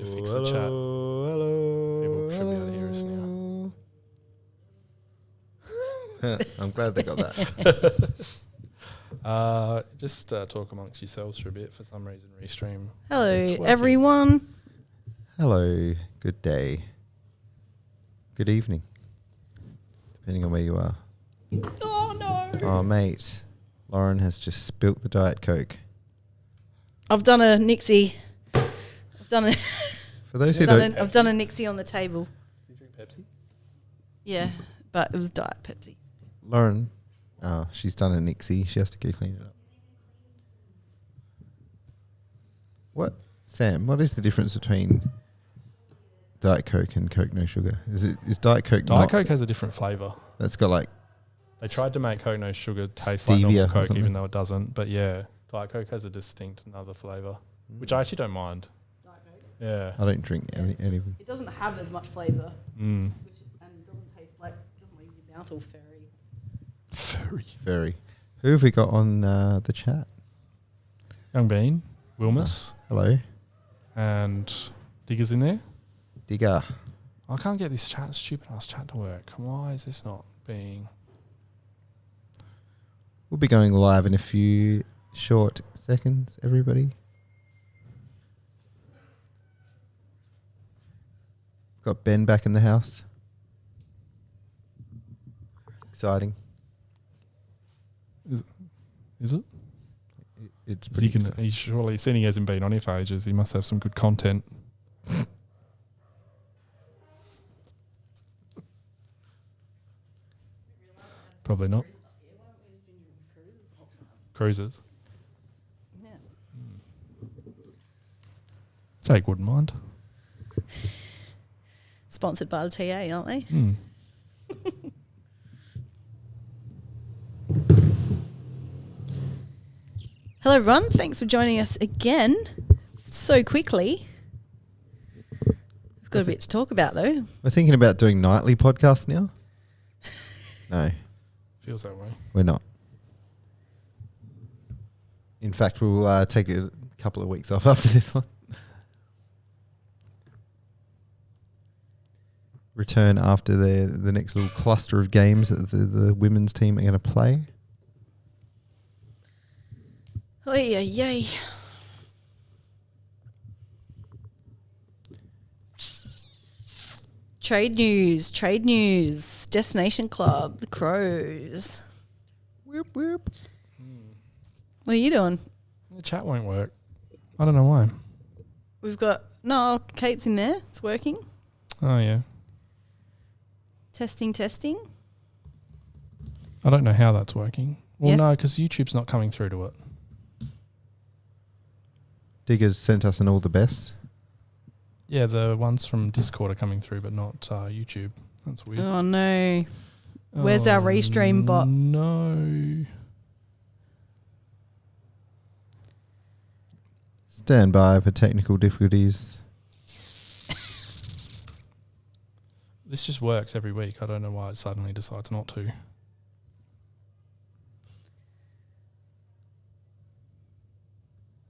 to fix the chat. People should be able to hear us now. I'm glad they got that. Just talk amongst yourselves for a bit. For some reason, Restream. Hello, It's working. everyone. Hello, good day, good evening, depending on where you are. Oh, no. Oh, mate, Lauren has just spilt the Diet Coke. I've done a Nixie. I've done a For those who don't, I've done a Nixie on the table. Do you drink Pepsi? Yeah, but it was Diet Pepsi. Lauren, she's done a Nixie. She has to go clean it up. What, Sam? What is the difference between Diet Coke and Coke no sugar? Is Diet Coke Diet not? Coke has a different flavour. That's got like They tried to make Coke no sugar taste Stevia like normal or Coke, something. even though it doesn't. But yeah, Diet Coke has a distinct another flavour, which I actually don't mind. Diet Coke. Yeah. I don't drink any of them. It doesn't have as much flavour, Mm. and it doesn't taste like, it doesn't leave your mouth all furry. Very. Very. Who have we got on the chat? Young Bean, Wilmus, Hello, and Digger's in there. Digger. I can't get this stupid ass chat to work. Why is this not being? We'll be going live in a few short seconds, everybody. Got Ben back in the house. Exciting. Is it? It's Is he pretty he's surely, seeing he hasn't been on here for ages, he must have some good content. Probably not. Cruises. Yeah. Jake wouldn't mind. Sponsored by the TA, aren't they? Mm. Hello, everyone. Thanks for joining us again so quickly. We've got a bit to talk about, though. We're thinking about doing nightly podcasts now. No, Feels that way. we're not. In fact, we'll take a couple of weeks off after this one. Return after the next little cluster of games that the women's team are going to play. Oh, yeah, yay. Trade news. Destination Club, the Crows. Whoop, whoop. What are you doing? The chat won't work. I don't know why. We've got, Kate's in there. It's working. Oh, yeah. Testing. I don't know how that's working. Well, Yes. no, because YouTube's not coming through to it. Diggers sent us an all the best. Yeah, the ones from Discord are coming through, but not YouTube. That's weird. Oh, no. Where's our Restream bot? No. Stand by for technical difficulties. This just works every week. I don't know why it suddenly decides not to.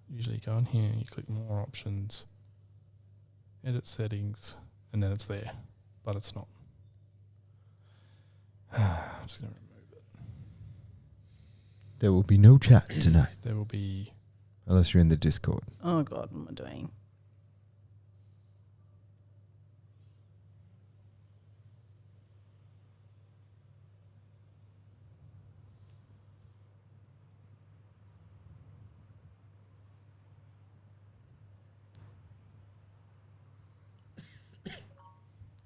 Usually go in here, you click more options, edit settings, and then it's there. But it's not. I'm just going to remove it. There will be no chat tonight There will be... unless you're in the Discord. Oh, God, what am I doing?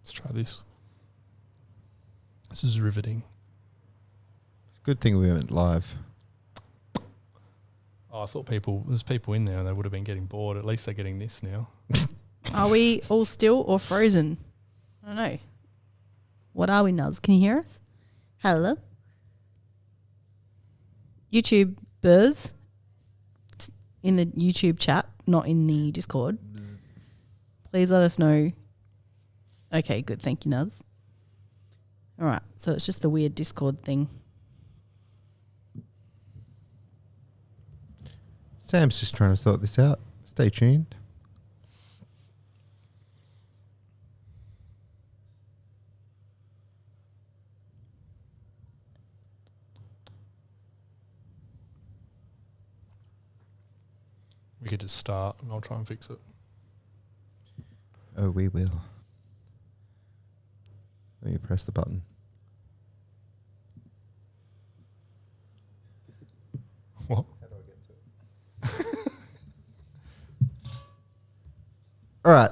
Let's try this. This is riveting. Good thing we went live. Oh, I thought there's people in there and they would have been getting bored. At least they're getting this now. Are we all still or frozen? I don't know. What are we, Nuz? Can you hear us? Hello? YouTubers in the YouTube chat, not in the Discord. Please let us know. Okay, good. Thank you, Nuz. All right. So it's just the weird Discord thing. Sam's just trying to sort this out. Stay tuned. We could just start and I'll try and fix it. Oh, we will. Let me press the button. What? All right.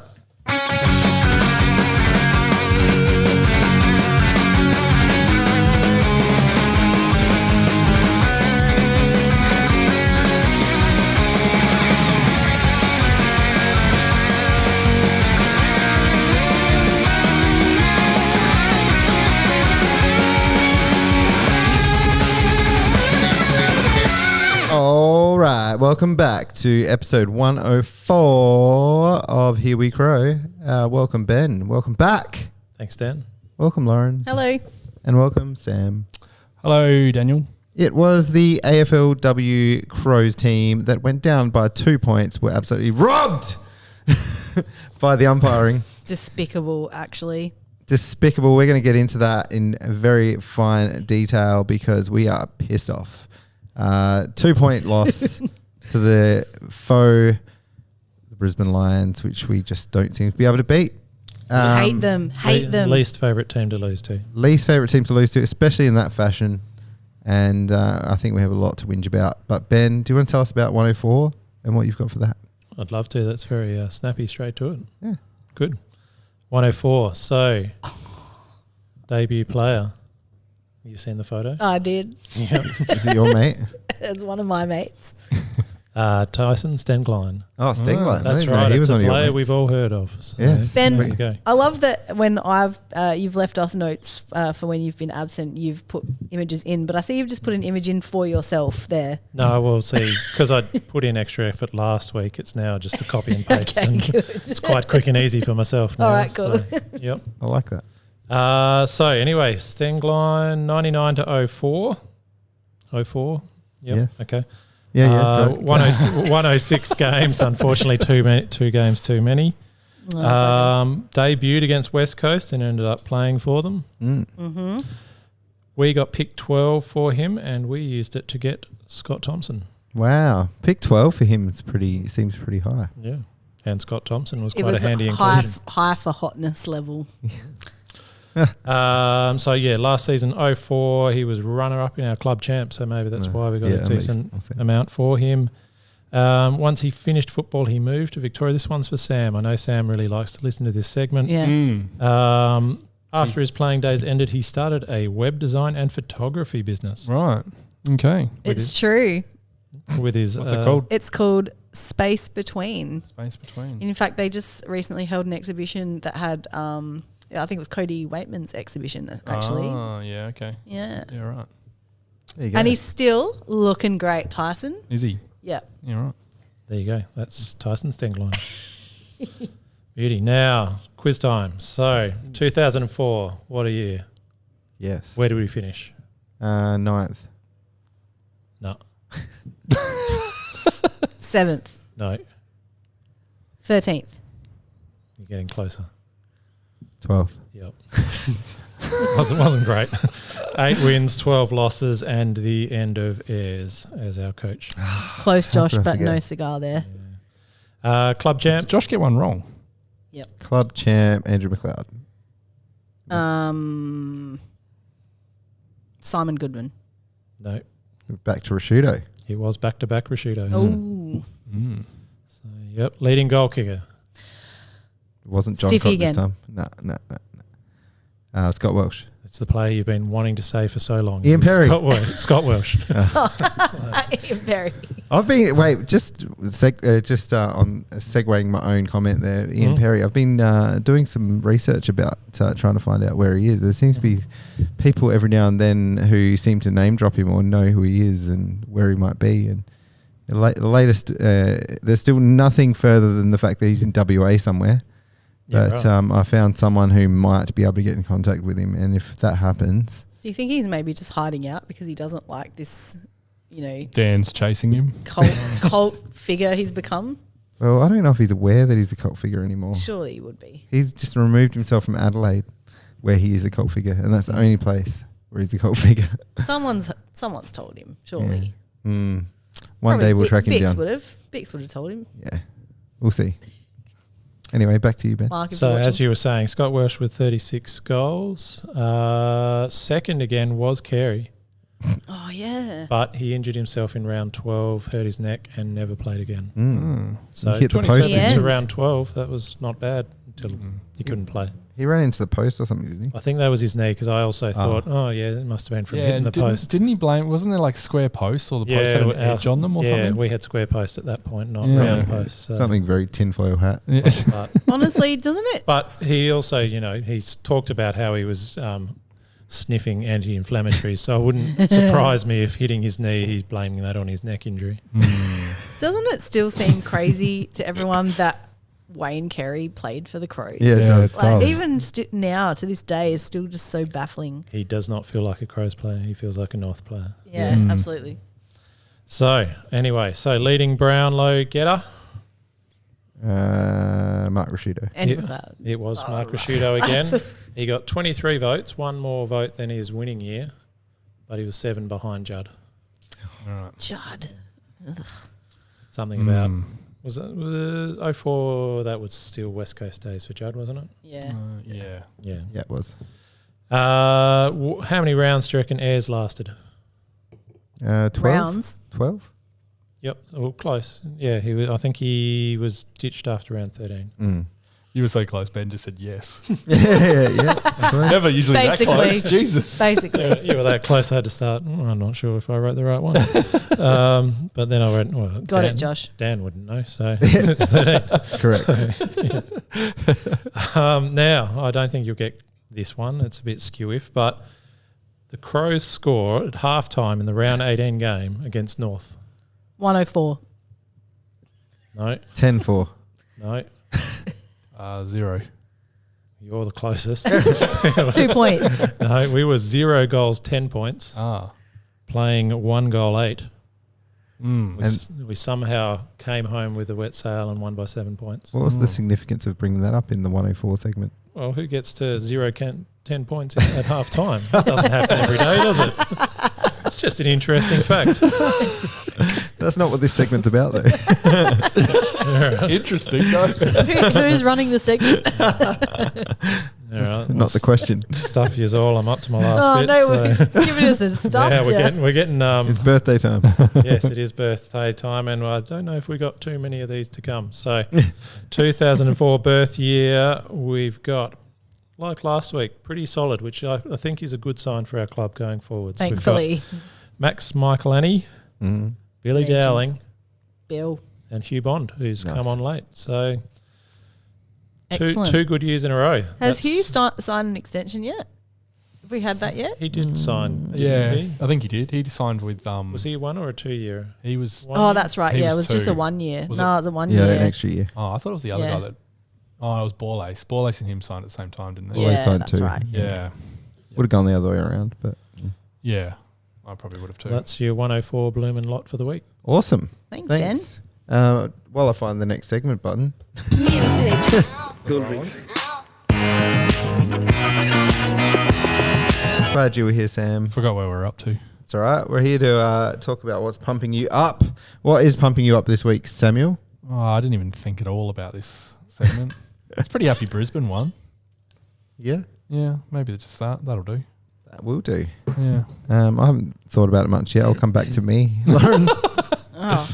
All right, welcome back to episode 104 of Here We Crow. Welcome, Ben. Welcome back. Thanks, Dan. Welcome, Lauren. Hello. And welcome, Sam. Hello, Daniel. It was the AFLW Crows team that went down by 2 points. Were absolutely robbed by the umpiring. Despicable, actually. Despicable. We're going to get into that in very fine detail because we are pissed off. 2 point loss to the foe, the Brisbane Lions, which we just don't seem to be able to beat. Hate them. Hate them. Least favourite team to lose to. Least favourite team to lose to, especially in that fashion. And I think we have a lot to whinge about. But Ben, do you want to tell us about 104 and what you've got for that? I'd love to. That's very snappy, straight to it. Yeah. Good. 104. So, debut player. You've seen the photo? I did. Yeah. Is it your mate? As one of my mates. Tyson Stenglein. Oh, Stingline. That's right. It's a player we've all heard of. So Yes. Ben, there you go. I love that when you've left us notes for when you've been absent, you've put images in, but I see you've just put an image in for yourself there. No, we'll see. Because I put in extra effort last week, it's now just a copy and paste. Okay, and good. it's quite quick and easy for myself now. All right, cool. So, yep. I like that. So anyway, Stenglein 99 to 04. 04. Yep. Yes. Okay. Yeah. 106 games. Unfortunately, two games too many. Debuted against West Coast and ended up playing for them. Mm-hmm. We got pick 12 for him, and we used it to get Scott Thompson. Wow. Pick 12 for him seems pretty high. Yeah. And Scott Thompson was It quite was a handy high, inclusion. high for hotness level. So yeah, last season 04, he was runner-up in our club champ, so maybe that's why we got a decent amount for him. Once he finished football, he moved to Victoria. This one's for Sam. I know Sam really likes to listen to this segment. Yeah. After his playing days ended, he started a web design and photography business. Right. Okay. It's true. With his What's it called? It's called Space Between. Space Between. In fact, they just recently held an exhibition that had, I think it was Cody Waitman's exhibition, actually. Oh, yeah, okay. Yeah. Yeah, right. There you go. And he's still looking great, Tyson. Is he? Yeah. Yeah, right. There you go. That's Tyson Stenglein. Beauty. Now, quiz time. So, 2004, what a year. Yes. Where do we finish? 9th. No. 7th. No. 13th. You're getting closer. 12th. Yep. wasn't great. 8 wins, 12 losses, and the end of Ayres as our coach. Close, Josh, could I but forget? no cigar there. Club Did champ. Josh get one wrong? Club champ, Andrew McLeod. Simon Goodwin. No. Back to Rashudo. He was back-to-back Rashudo. Oh. Mm. So, yep. Leading goal kicker. It wasn't John Stiffy Cock this again. time. No. Scott Welsh. It's the player you've been wanting to say for so long. Ian Perry. Scott Welsh. Very. I've been on segueing my own comment there, Ian Mhm. Perry. I've been doing some research about trying to find out where he is. There seems to be people every now and then who seem to name drop him or know who he is and where he might be. And the latest, there's still nothing further than the fact that he's in WA somewhere. Yeah, But right. I found someone who might be able to get in contact with him, and if that happens, Do you think he's maybe just hiding out because he doesn't like this, Dan's chasing him. cult figure he's become? well, I don't know if he's aware that he's a cult figure anymore. Surely he would be. He's just removed himself from Adelaide, where he is a cult figure, and that's the only place where he's a cult figure. Someone's told him, surely. Mm. One day we'll track him Bix down. Bix would have told him. Yeah, we'll see. Anyway, back to you, Ben. Mark, So as you were saying, Scott Welsh with 36 goals. Second again was Carey, Oh, yeah. but he injured himself in round 12, hurt his neck, and never played again. So He hit the 27 post, to didn't he? round 12, that was not bad until he couldn't play. He ran into the post or something, didn't he? I think that was his knee because I also thought, oh yeah, it must have been from hitting the post. Didn't he blame? Wasn't there like square posts or the post had an edge on them or something? Yeah, we had square posts at that point, not Yeah. round posts. So. Something very tinfoil hat. Yeah. But, Honestly, doesn't it? but he also, he's talked about how he was sniffing anti-inflammatories. So it wouldn't surprise me if hitting his knee, he's blaming that on his neck injury. Doesn't it still seem crazy to everyone that Wayne Carey played for the Crows? Yeah, Yeah, it it Like, does. even now, to this day, is still just so baffling. He does not feel like a Crows player. He feels like a North player. Yeah, absolutely. So anyway, leading Brownlow getter. Mark Rashido. And Yeah. with that, It was Mark Rashido again. He got 23 votes, one more vote than his winning year, but he was 7 behind Judd. All right. Judd. Something about was 04? That was still West Coast days for Judd, wasn't it? Yeah. Yeah. Yeah. Yeah, it was. How many rounds do you reckon Ayres lasted? 12? Rounds. 12? Yep, well, close. Yeah, he was. I think he was ditched after round 13. You were so close, Ben just said yes. yeah. Never usually that Basically. close. Jesus. Basically. You were that close. I had to start. I'm not sure if I wrote the right one. But then I went. Well, Got Dan, it, Josh. Dan wouldn't know, so it's 13. Correct. Now, I don't think you'll get this one. It's a bit skew-if, but the Crows score at halftime in the round 18 game against North. 104. No, 10-4. no, 0. you're the closest. 2 points. No, we were 0 goals, 10 points, playing 1 goal, 8. We somehow came home with a wet sail and won by 7 points. What was the significance of bringing that up in the 104 segment? Well, who gets to 10 points at half time? That doesn't happen every day, does it? It's just an interesting fact. That's not what this segment's about, though. Interesting, though. Who's running the segment? All right, Not the question. stuff you all. I'm up to my last Oh, bit. no, so. giving us a stuff. Yeah, we're getting. It's birthday time. Yes, it is birthday time, and I don't know if we got too many of these to come. So, 2004 birth year, we've got, like last week, pretty solid, which I think is a good sign for our club going forwards. Thankfully. We've got Max Michaelani, Mm. Billy Legend. Dowling, Bill. and Hugh Bond, who's Nice. come on late. So, Excellent. two good years in a row. Has Hugh signed an extension yet? Have we had that yet? He did sign. Yeah, didn't he? I think he did. He signed with Was he a 1 or a 2 year? He was. Oh, that's right. He Yeah, was it was just a two. 1 year. Was No, it? it was a 1 Yeah, year. an extra year. Oh, I thought it was the other Yeah. guy that. Oh, it was Borlace. Borlace and him signed at the same time, didn't they? Well, they Yeah, signed that's two. right. Yeah. Would have gone the other way around, but Yeah. I probably would have too. That's your 104 Bloomin' lot for the week. awesome. Thanks, Thanks. While I find the next segment button. Glad you were here, Sam. Forgot where we're up to. It's all right. We're here to talk about what's pumping you up. What is pumping you up this week, Samuel? Oh, I didn't even think at all about this segment. It's pretty happy Brisbane won. Yeah, Yeah, maybe just that. That'll do. that will do. Yeah. I haven't thought about it much yet. I'll come back to me, Lauren. Oh,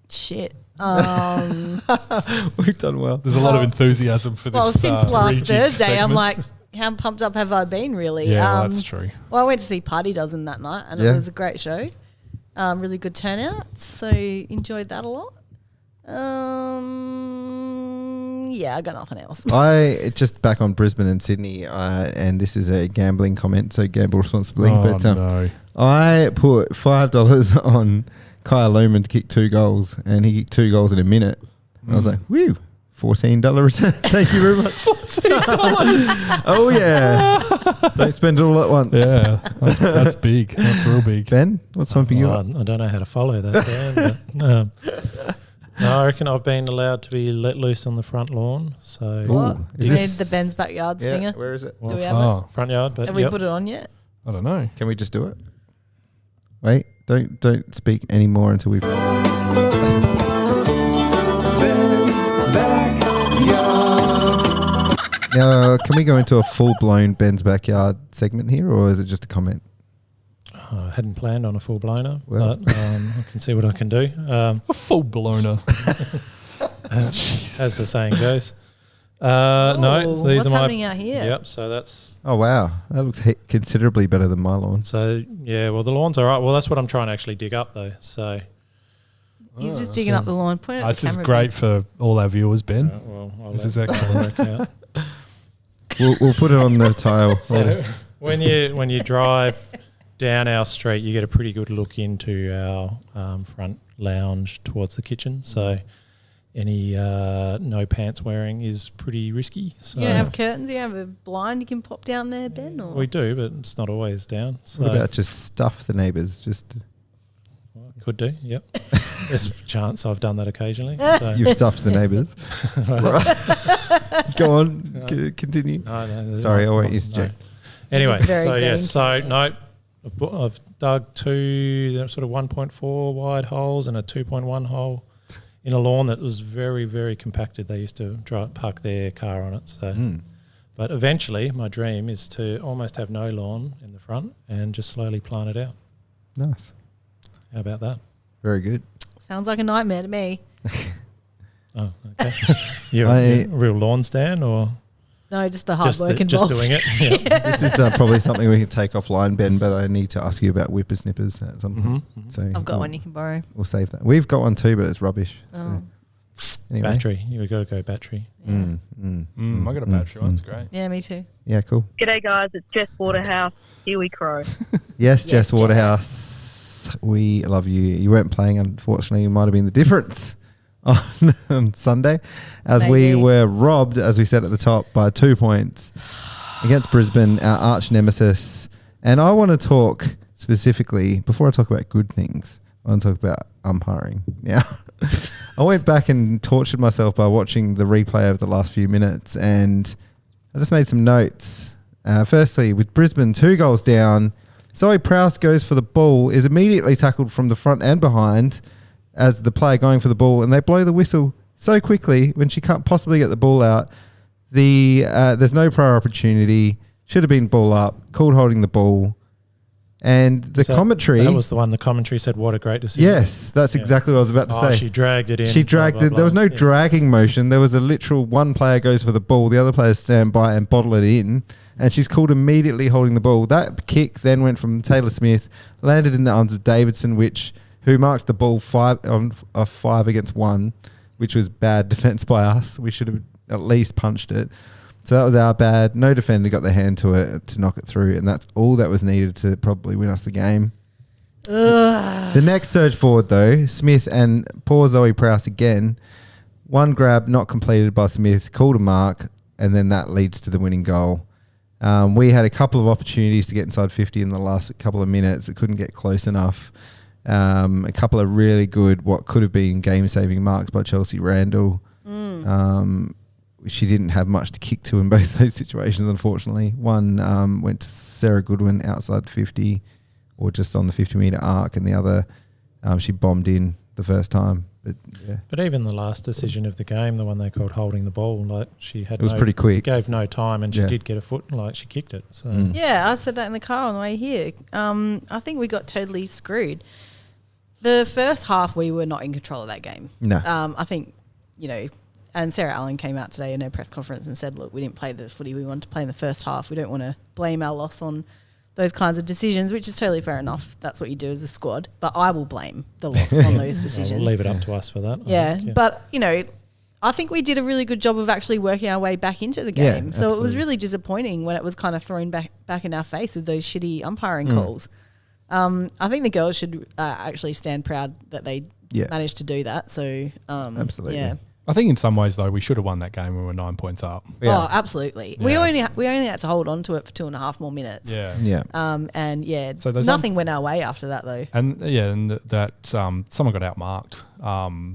shit. We've done well. There's a lot of enthusiasm for this. Well, since last rejigged Thursday, I'm segment. like, how pumped up have I been, really? Yeah, well, that's true. Well, I went to see Party Dozen that night, and Yeah. it was a great show. Really good turnout, so enjoyed that a lot. Yeah, I got nothing else. I just back on Brisbane and Sydney, and this is a gambling comment, so gamble responsibly. Oh, but no. I put $5 on Kyle Lohman to kick 2 goals, and he kicked 2 goals in a minute. I was like, woo, $14 return. Thank you very much. $14. Oh, yeah. Don't spend it all at once. Yeah, that's big. That's real big. Ben, what's pumping you Well, up? I don't know how to follow that, Dan, but, no, I reckon I've been allowed to be let loose on the front lawn. So What? Ooh, Do is you need this- the Ben's Backyard Yeah, stinger? where is it? well, Do we have Oh, front yard, but Have we yep. put it on yet? I don't know. Can we just do it? Wait, don't speak anymore until we've... Now, can we go into a full-blown Ben's Backyard segment here, or is it just a comment? I hadn't planned on a full blower, Well. but I can see what I can do. A full blower. As the saying goes. No, these what's are my. happening out here? Yep. So that's. Oh, wow. That looks considerably better than my lawn. So yeah, well the lawn's all right. Well, that's what I'm trying to actually dig up though. So. He's just digging up the lawn. Point it at This the is camera, great for all our viewers, Ben. Well, This is excellent. Work out. We'll put it on the tile. So when you drive down our street, you get a pretty good look into our front lounge towards the kitchen. So any no pants wearing is pretty risky. So You don't have curtains? You have a blind you can pop down there, Ben? Or? we do, but it's not always down. So What about just stuff the neighbours? Just could do, yep. There's a chance I've done that occasionally. So. you've stuffed the neighbours. Go on, continue. No, Sorry, I won't use Jack. Anyway, It's very so yeah, green so colours. no, I've dug 2 sort of 1.4 wide holes and a 2.1 hole in a lawn that was very, very compacted. They used to park their car on it. So, but eventually, my dream is to almost have no lawn in the front and just slowly plant it out. Nice. How about that? Very good. Sounds like a nightmare to me. Oh, okay. You're a real lawn stand or No, just the hard just, work just involved. doing it? Yeah. This is probably something we can take offline, Ben, but I need to ask you about whippersnippers at some point. So I've got one you can borrow. We'll save that. We've got one too, but it's rubbish. Oh. So. Anyway. Battery. You've got to go battery. Yeah. I got a battery one. It's great. Yeah, me too. Yeah, cool. G'day guys, it's Jess Waterhouse. Here we crow. Yes, Jess Jess. Waterhouse. We love you. You weren't playing, unfortunately. You might have been the difference on Sunday, as we Maybe. were robbed, as we said at the top, by 2 points against Brisbane, our arch nemesis. And I want to talk specifically, before I talk about good things, I want to talk about umpiring. Now, I went back and tortured myself by watching the replay over the last few minutes, and I just made some notes. Firstly, with Brisbane 2 goals down, Zoe Prowse goes for the ball, is immediately tackled from the front and behind as the player going for the ball, and they blow the whistle so quickly when she can't possibly get the ball out. There's no prior opportunity, should have been ball up, called holding the ball. And the commentary... That was the one the commentary said, what a great decision. Yes, that's exactly what I was about to say. She dragged it in. She dragged blah, it. blah, There was no blah. dragging motion. There was a literal one player goes for the ball, the other players stand by and bottle it in, and she's called immediately holding the ball. That kick then went from Taylor Smith, landed in the arms of Davidson, who marked the ball 5 against 1, which was bad defence by us. We should have at least punched it. So that was our bad. No defender got their hand to it to knock it through, and that's all that was needed to probably win us the game. The next surge forward, though, Smith and poor Zoe Prowse again. One grab not completed by Smith, called a mark, and then that leads to the winning goal. We had a couple of opportunities to get inside 50 in the last couple of minutes, but couldn't get close enough. A couple of really good, what could have been game-saving marks by Chelsea Randall. She didn't have much to kick to in both those situations, unfortunately. One went to Sarah Goodwin outside the 50 or just on the 50-metre arc, and the other she bombed in the first time. But yeah, But even the last decision of the game, the one they called holding the ball, like she had it was pretty quick. gave no time, and she Yeah. did get a foot, like she kicked it. So Yeah, I said that in the car on the way here. I think we got totally screwed. The first half, we were not in control of that game. No. I think, and Sarah Allen came out today in her press conference and said, look, we didn't play the footy we wanted to play in the first half. We don't want to blame our loss on those kinds of decisions, which is totally fair enough. That's what you do as a squad. But I will blame the loss on those decisions. we'll leave it up to us for that. I Yeah, think, but I think we did a really good job of actually working our way back into the Yeah, game. So it was absolutely. really disappointing when it was kind of thrown back in our face with those shitty umpiring calls. I think the girls should actually stand proud that they managed to do that. So Absolutely. yeah. I think in some ways, though, we should have won that game when we were 9 points up. Yeah. Oh, absolutely. Yeah. We only had to hold on to it for 2.5 more minutes. Yeah. Yeah. And yeah, So there's nothing went our way after that though. And that someone got outmarked,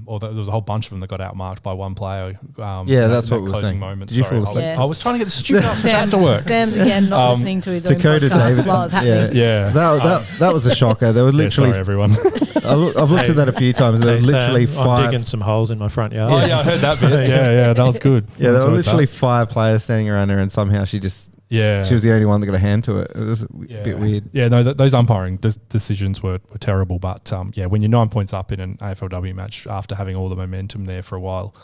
or there was a whole bunch of them that got outmarked by one player. Yeah, that's in what we were closing saying. moment. Did you Sorry, fall asleep? Yeah. I was trying to get the stupid chat to work. Sam's again not listening to his Dakota own podcast Davidson. while it's happening. Yeah. That was a shocker. There were Yeah, sorry, literally... everyone. I've looked at that a few times. There Hey, were literally Sam, I'm 5... digging some holes in my front yard. Oh, yeah, I heard that bit. Yeah, that was good. Yeah, there were Enjoyed literally that. 5 players standing around her, and somehow she was the only one that got a hand to it. It was a bit weird. Yeah, no, those umpiring decisions were terrible. But when you're 9 points up in an AFLW match after having all the momentum there for a while,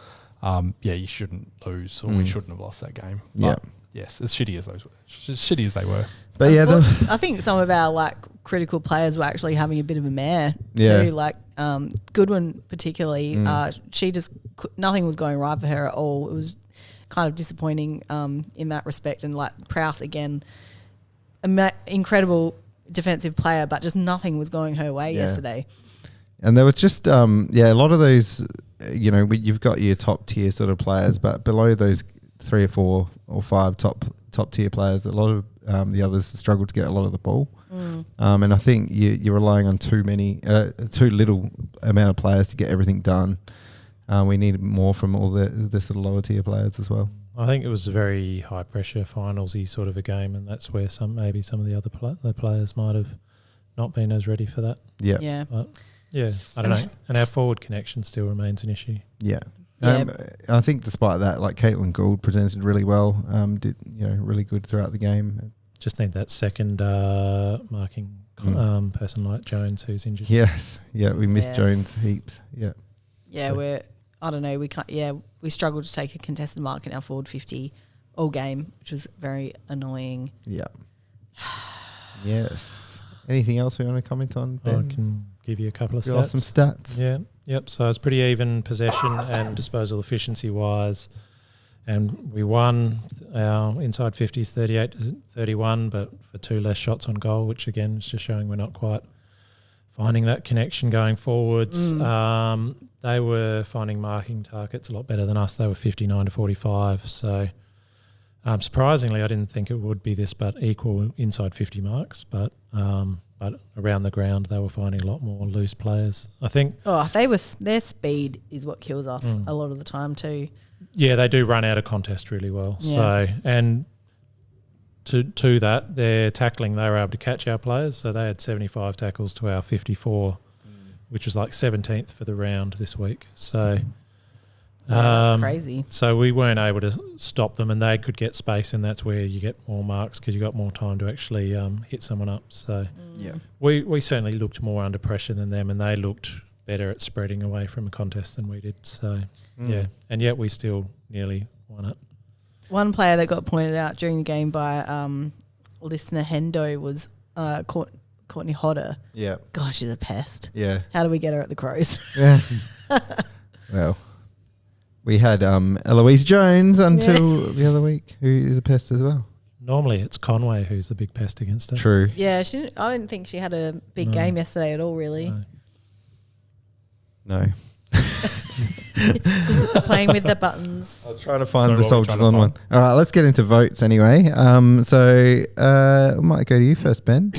you shouldn't lose, or we shouldn't have lost that game. Yeah. But yes, as shitty as they were. But I think some of our critical players were actually having a bit of a mare too. Goodwin particularly, she just nothing was going right for her at all. It was kind of disappointing in that respect. And Prowse again, incredible defensive player, but just nothing was going her way yesterday. And there was just a lot of those. You've got your top tier sort of players, but below those 3 or 4 or 5 top tier players, a lot of the others struggle to get a lot of the ball. And I think you're relying on too little amount of players to get everything done. We need more from all the sort of lower tier players as well. I think it was a very high pressure finalsy sort of a game, and that's where some of the other the players might have not been as ready for that. Yeah. But I don't know. And our forward connection still remains an issue. Yeah. I think despite that, Caitlin Gould presented really well. Did really good throughout the game. Just need that second marking person like Jones who's injured. Yes. Yeah, we missed Jones heaps. Yeah. Yeah, we can't. Yeah, we struggled to take a contested mark in our forward 50 all game, which was very annoying. Yeah. Yes. Anything else we want to comment on, Ben? I can give you a couple of Give stats. us some stats. Yeah. Yep. So it's pretty even possession and disposal efficiency wise. And we won our inside 50s 38-31, but for 2 less shots on goal, which again is just showing we're not quite finding that connection going forwards. They were finding marking targets a lot better than us. They were 59-45. So surprisingly, I didn't think it would be this, but equal inside 50 marks. But around the ground, they were finding a lot more loose players. I think. Their speed is what kills us a lot of the time too. Yeah, they do run out of contest really well. Yeah. So, and to that, their tackling, they were able to catch our players. So they had 75 tackles to our 54, which was 17th for the round this week. So that's crazy. So we weren't able to stop them, and they could get space, and that's where you get more marks because you got more time to actually hit someone up. So we certainly looked more under pressure than them, and they looked better at spreading away from a contest than we did. So and yet we still nearly won it. One player that got pointed out during the game by listener Hendo was Courtney Hodder. Yeah. Gosh, she's a pest. Yeah. How do we get her at the Crows? Yeah. Well, we had Eloise Jones until the other week, who is a pest as well. Normally it's Conway who's the big pest against us. True. Yeah, I didn't think she had a big game yesterday at all, really. No. Just playing with the buttons. I was trying to find the soldiers on one. All right, let's get into votes anyway. So I might go to you first, Ben.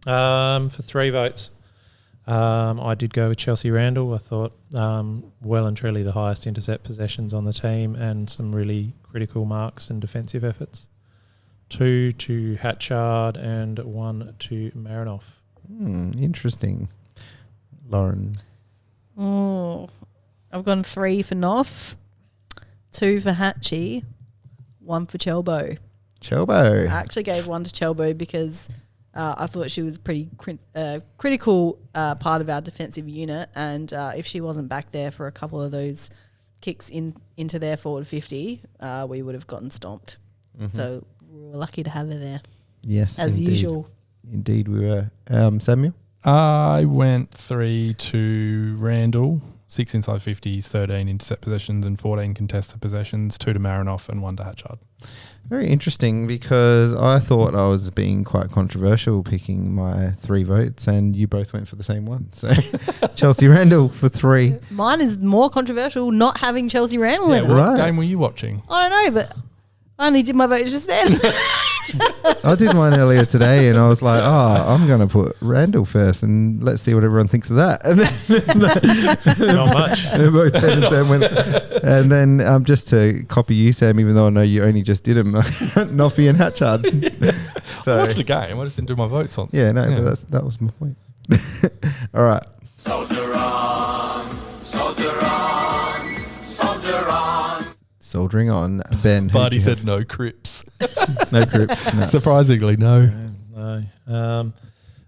For 3 votes, I did go with Chelsea Randall. I thought well and truly the highest intercept possessions on the team and some really critical marks and defensive efforts. 2 to Hatchard and 1 to Marinoff. Interesting. Lauren. Oh, I've gone 3 for Noff, 2 for Hatchie, 1 for Chelbo. Chelbo. I actually gave 1 to Chelbo because I thought she was pretty critical part of our defensive unit, and if she wasn't back there for a couple of those kicks into their forward 50, we would have gotten stomped. So we were lucky to have her there. Yes, as usual. Indeed, we were. Samuel? I went 3 to Randall, 6 inside 50s, 13 intercept possessions and 14 contested possessions, 2 to Marinoff and 1 to Hatchard. Very interesting, because I thought I was being quite controversial picking my 3 votes, and you both went for the same one. So Chelsea Randall for 3. Mine is more controversial, not having Chelsea Randall in it. What game were you watching? I don't know, but I only did my votes just then. I did mine earlier today, and I was like, I'm going to put Randall first, and let's see what everyone thinks of that. And then Not much. Both Ben and Sam went. And then just to copy you, Sam, even though I know you only just did them, Noffy and Hatchard. So I watched the game. I just didn't do my votes on. Yeah, no, but that was my point. All right. Soldier on, soldier on, soldier soldiering on. Ben, Vardy said no Crips. no Crips. No. Surprisingly, no. No.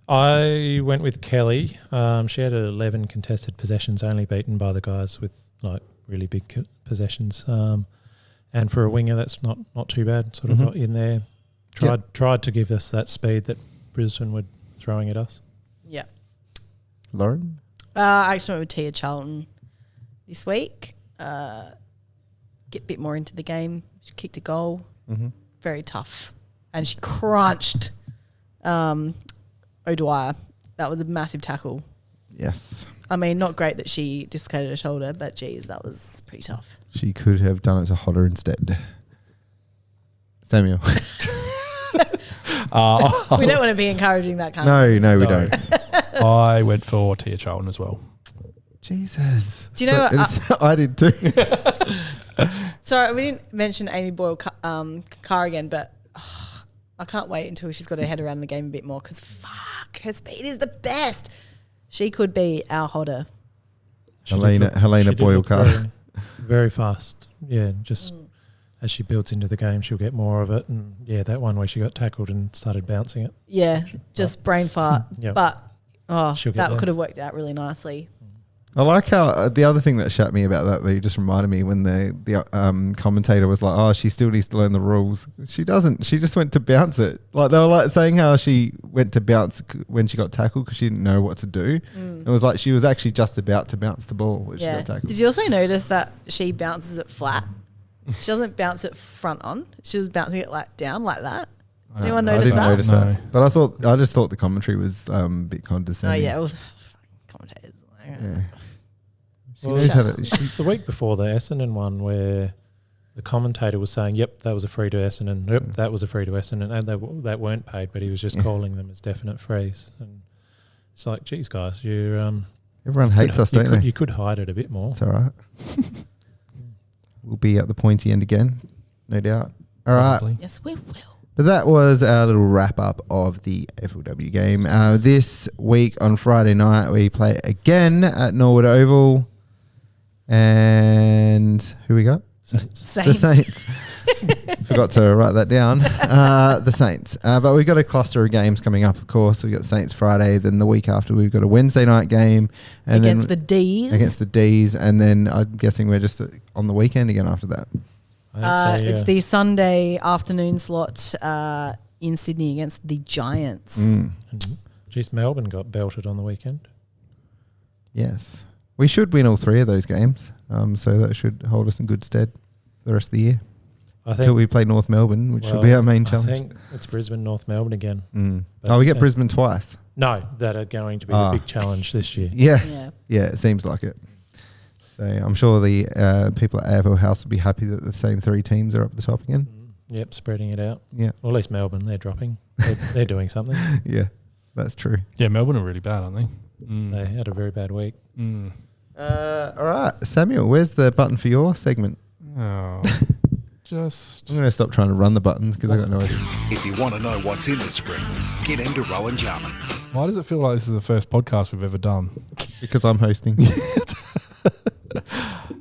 I went with Kelly. She had 11 contested possessions, only beaten by the guys with like really big possessions. And for a winger, that's not too bad. Sort of got in there. Tried to give us that speed that Brisbane were throwing at us. Yeah. Lauren? I actually went with Tia Charlton this week. Get a bit more into the game. She kicked a goal. Very tough. And she crunched O'Dwyer. That was a massive tackle. Yes. I mean, not great that she dislocated her shoulder, but geez, that was pretty tough. She could have done it to Hodder instead. Samuel. We don't want to be encouraging that kind of No, we don't. I went for Tia Charlton as well. Jesus. Do you know what? I did too. Sorry, we didn't mention Amy Boyle-Carr again, but I can't wait until she's got her head around the game a bit more because, fuck, her speed is the best. She could be our Hodder. Helena Boyle-Carr. Very fast. Yeah, just as she builds into the game, she'll get more of it. And yeah, that one where she got tackled and started bouncing it. Yeah, just brain fart. Yep. But that there. could have worked out really nicely. I like how the other thing that shut me about that you just reminded me when the commentator was like, "Oh, she still needs to learn the rules." She doesn't. She just went to bounce it. Like they were like saying how she went to bounce when she got tackled because she didn't know what to do. It was like she was actually just about to bounce the ball when she got tackled. Did you also notice that she bounces it flat? She doesn't bounce it front on. She was bouncing it like down like that. Did anyone notice that? I didn't notice No. that. But I just thought the commentary was a bit condescending. Oh yeah, well, commentators. Yeah. Well, it's the week before the Essendon one where the commentator was saying, "Yep, that was a free to Essendon. Yep, that was a free to Essendon," and that weren't paid, but he was just calling them as definite frees. And it's like, geez, guys, you Everyone hates us, don't they? You could hide it a bit more. It's all right. We'll be at the pointy end again, no doubt. All right. Probably. Yes, we will. But that was our little wrap up of the FLW game. This week on Friday night, we play again at Norwood Oval. And who we got? Saints. The Saints. Forgot to write that down. The Saints. But we've got a cluster of games coming up, of course. We've got Saints Friday. Then the week after, we've got a Wednesday night game. And Against the D's. Against the D's. And then I'm guessing we're just on the weekend again after that. I think so, It's the Sunday afternoon slot in Sydney against the Giants. Geez, Melbourne got belted on the weekend. Yes. We should win all three of those games. So that should hold us in good stead the rest of the year. Until we play North Melbourne, which will be our main challenge. I think it's Brisbane, North Melbourne again. We get Brisbane twice. No, that are going to be the big challenge this year. Yeah, it seems like it. So I'm sure the people at AFL House will be happy that the same three teams are up the top again. Yep, spreading it out. Yeah. Well, at least Melbourne, they're dropping. They're doing something. Yeah, that's true. Yeah, Melbourne are really bad, aren't they? They had a very bad week. All right, Samuel, where's the button for your segment? Oh, I'm going to stop trying to run the buttons because I got no idea. If you want to know what's in the script, get into Rowan Jarman. Why does it feel like this is the first podcast we've ever done? Because I'm hosting.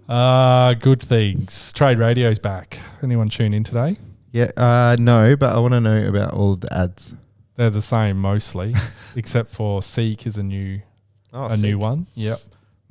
Good things. Trade Radio's back. Anyone tune in today? Yeah, no, but I want to know about all the ads. They're the same mostly, except for Seek is a new one. Yep.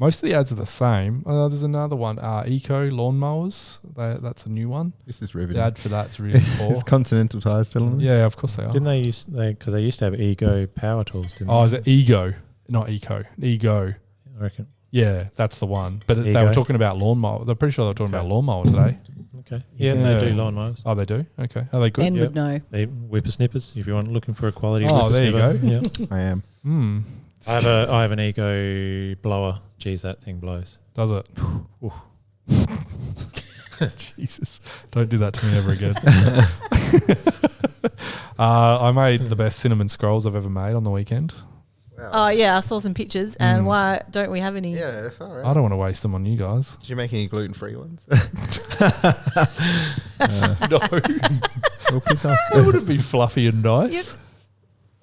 Most of the ads are the same. There's another one, Eco Lawnmowers. That's a new one. This is riveting. The ad for that's really poor. Is Continental Tires still on? Yeah, of course they are. Didn't they because they used to have Ego Power Tools, didn't they? Oh, is it Ego? Not Eco. Ego. I reckon. Yeah, that's the one. But they Ego. were talking about lawnmower. They're pretty sure they were talking about lawnmower today. Okay. Yeah, they do lawnmowers. Oh, they do? Okay. Are they good? Ben would know. They whippersnippers, if you want looking for a quality Oh, there you whippersnipper. go. I am. I have an Ego blower. Geez, that thing blows. Does it? Jesus. Don't do that to me ever again. I made the best cinnamon scrolls I've ever made on the weekend. Oh, yeah, I saw some pictures. And why don't we have any? Yeah, far right. I don't want to waste them on you guys. Did you make any gluten-free ones? No. Well, piss off. It wouldn't be fluffy and nice.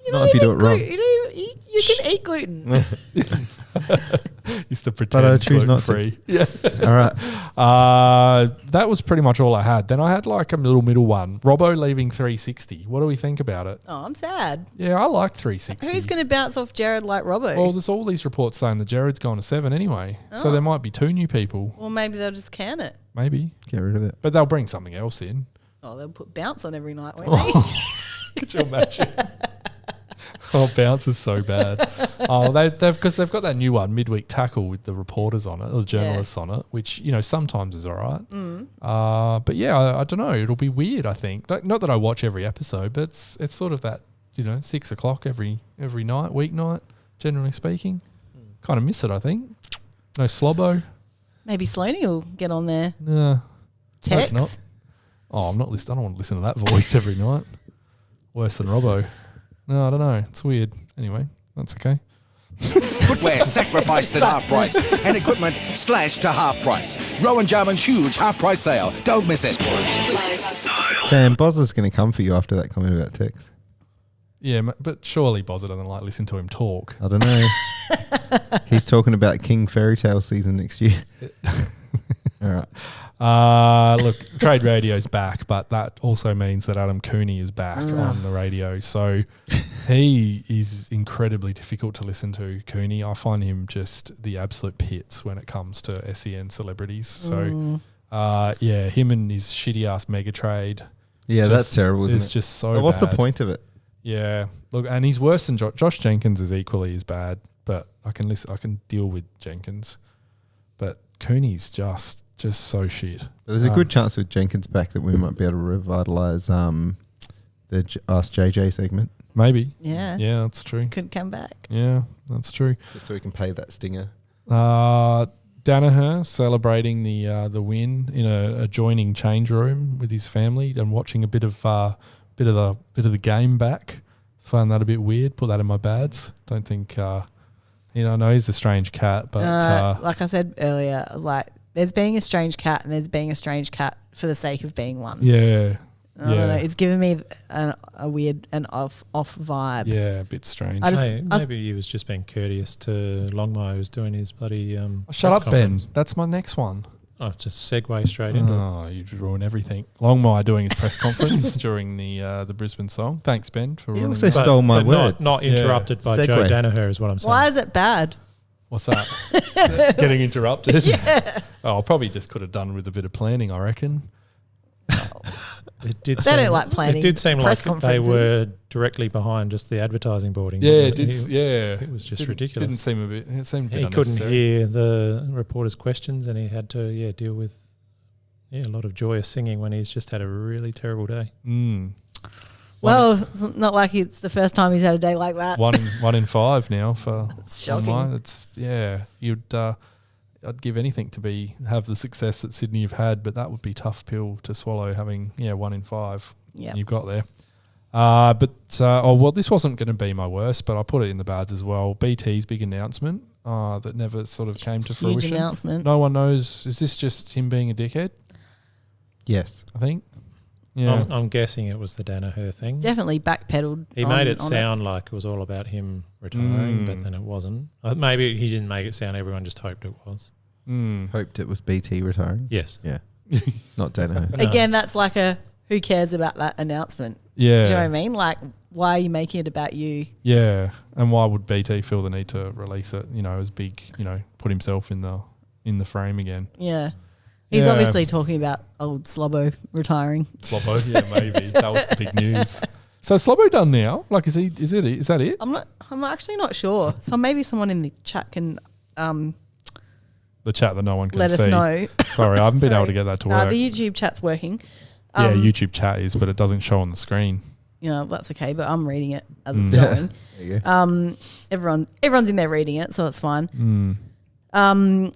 You Not if you do it wrong. You can eat gluten. Used to pretend But I choose not to. gluten-free. Yeah. All right. That was pretty much all I had. Then I had like a little middle one. Robbo leaving 360. What do we think about it? Oh, I'm sad. Yeah, I like 360. Who's going to bounce off Jared like Robbo? Well, there's all these reports saying that Jared's gone to 7 anyway. So Oh. there might be 2 new people. Well, maybe they'll just can it. Maybe. Get rid of it. But they'll bring something else in. Oh, they'll put bounce on every night, won't they? Could you imagine? Oh, bounce is so bad. Oh, they've because they've got that new one, midweek tackle, with the reporters on it, or journalists on it, which sometimes is all right. But yeah, I don't know. It'll be weird. I think not that I watch every episode, but it's sort of that 6 o'clock every night, weeknight. Generally speaking, kind of miss it. I think no Slobbo. Maybe Sloaney will get on there. Nah, Tex. not. Oh, I'm not listening. I don't want to listen to that voice every night. Worse than Robbo. No, I don't know. It's weird. Anyway, that's okay. Footwear sacrificed at half price and equipment slashed to half price. Rowan Jarman's huge half price sale. Don't miss it. Sam, Bozler's going to come for you after that comment about Tex. Yeah, but surely Bozza doesn't like listen to him talk. I don't know. He's talking about King Fairy Tale season next year. All right. Look, Trade Radio's back, but that also means that Adam Cooney is back on the radio. So he is incredibly difficult to listen to, Cooney. I find him just the absolute pits when it comes to SEN celebrities. So, him and his shitty-ass mega trade. Yeah, that's terrible, isn't it? It's just so But what's the bad. point of it? Yeah. Look, and he's worse than Josh Jenkins is equally as bad, but I can deal with Jenkins. But Cooney's just so shit. There's a good chance with Jenkins back that we might be able to revitalise the Ask JJ segment. Maybe. Yeah. Yeah, that's true. Could come back. Yeah, that's true. Just so we can pay that stinger. Danaher celebrating the win in a adjoining change room with his family and watching a bit of the game back. Find that a bit weird. Put that in my bads. Don't think I know he's a strange cat, but like I said earlier, I was like, there's being a strange cat and there's being a strange cat for the sake of being one. yeah. I don't know. It's giving me a weird and off vibe. Yeah, a bit strange. Maybe he was just being courteous to Longmire, who was doing his bloody. Shut up, press Ben. conference. That's my next one. Oh, just segue straight into it. Oh, you ruin everything. Longmire doing his press conference during the Brisbane song. Thanks, Ben, for He ruining also that. stole my word. Not interrupted by Segue. Joe Danaher is what I'm saying. Why is it bad? What's that? Getting interrupted? Yeah. Oh, I probably just could have done with a bit of planning, I reckon. It did They don't like planning It did seem like press they conferences. were directly behind just the advertising boarding. Yeah, didn't it it? did. Yeah. It was just Didn't- ridiculous. Didn't seem a bit. It seemed a bit He couldn't unnecessary. hear the reporters' questions, and he had to deal with a lot of joyous singing when he's just had a really terrible day. Mm. Well, it's not like it's the first time he's had a day like that. One in 5 now for It's shocking. Longmire. It's I'd give anything to have the success that Sydney have had, but that would be a tough pill to swallow. Having 1 in 5. Yeah. You've got there. This wasn't going to be my worst, but I put it in the bads as well. BT's big announcement that never sort of came to Huge fruition. announcement. No one knows. Is this just him being a dickhead? Yes. I think. Yeah. I'm guessing it was the Danaher thing. Definitely backpedaled. He made it sound like it was all about him retiring, but Mm. then it wasn't. Maybe he didn't make it sound. Everyone just hoped it was. Mm. Hoped it was BT retiring. Yes. Yeah. Not Danaher. No. Again, that's like who cares about that announcement? Yeah. Do you know what I mean? Like, why are you making it about you? Yeah. And why would BT feel the need to release it? As big. Put himself in the frame again. Yeah. He's Yeah. obviously talking about old Slobbo retiring. Slobbo, yeah, maybe that was the big news. So Slobbo done now? Like, is that it? I'm actually not sure. So maybe someone in the chat can The chat that no one can let see. us know. Sorry, I haven't been able Sorry. to get that to No, work. the YouTube chat's working. Yeah, YouTube chat is, but it doesn't show on the screen. That's okay, but I'm reading it as it's Mm. going. There you go. Everyone's in there reading it, so it's fine. Mm.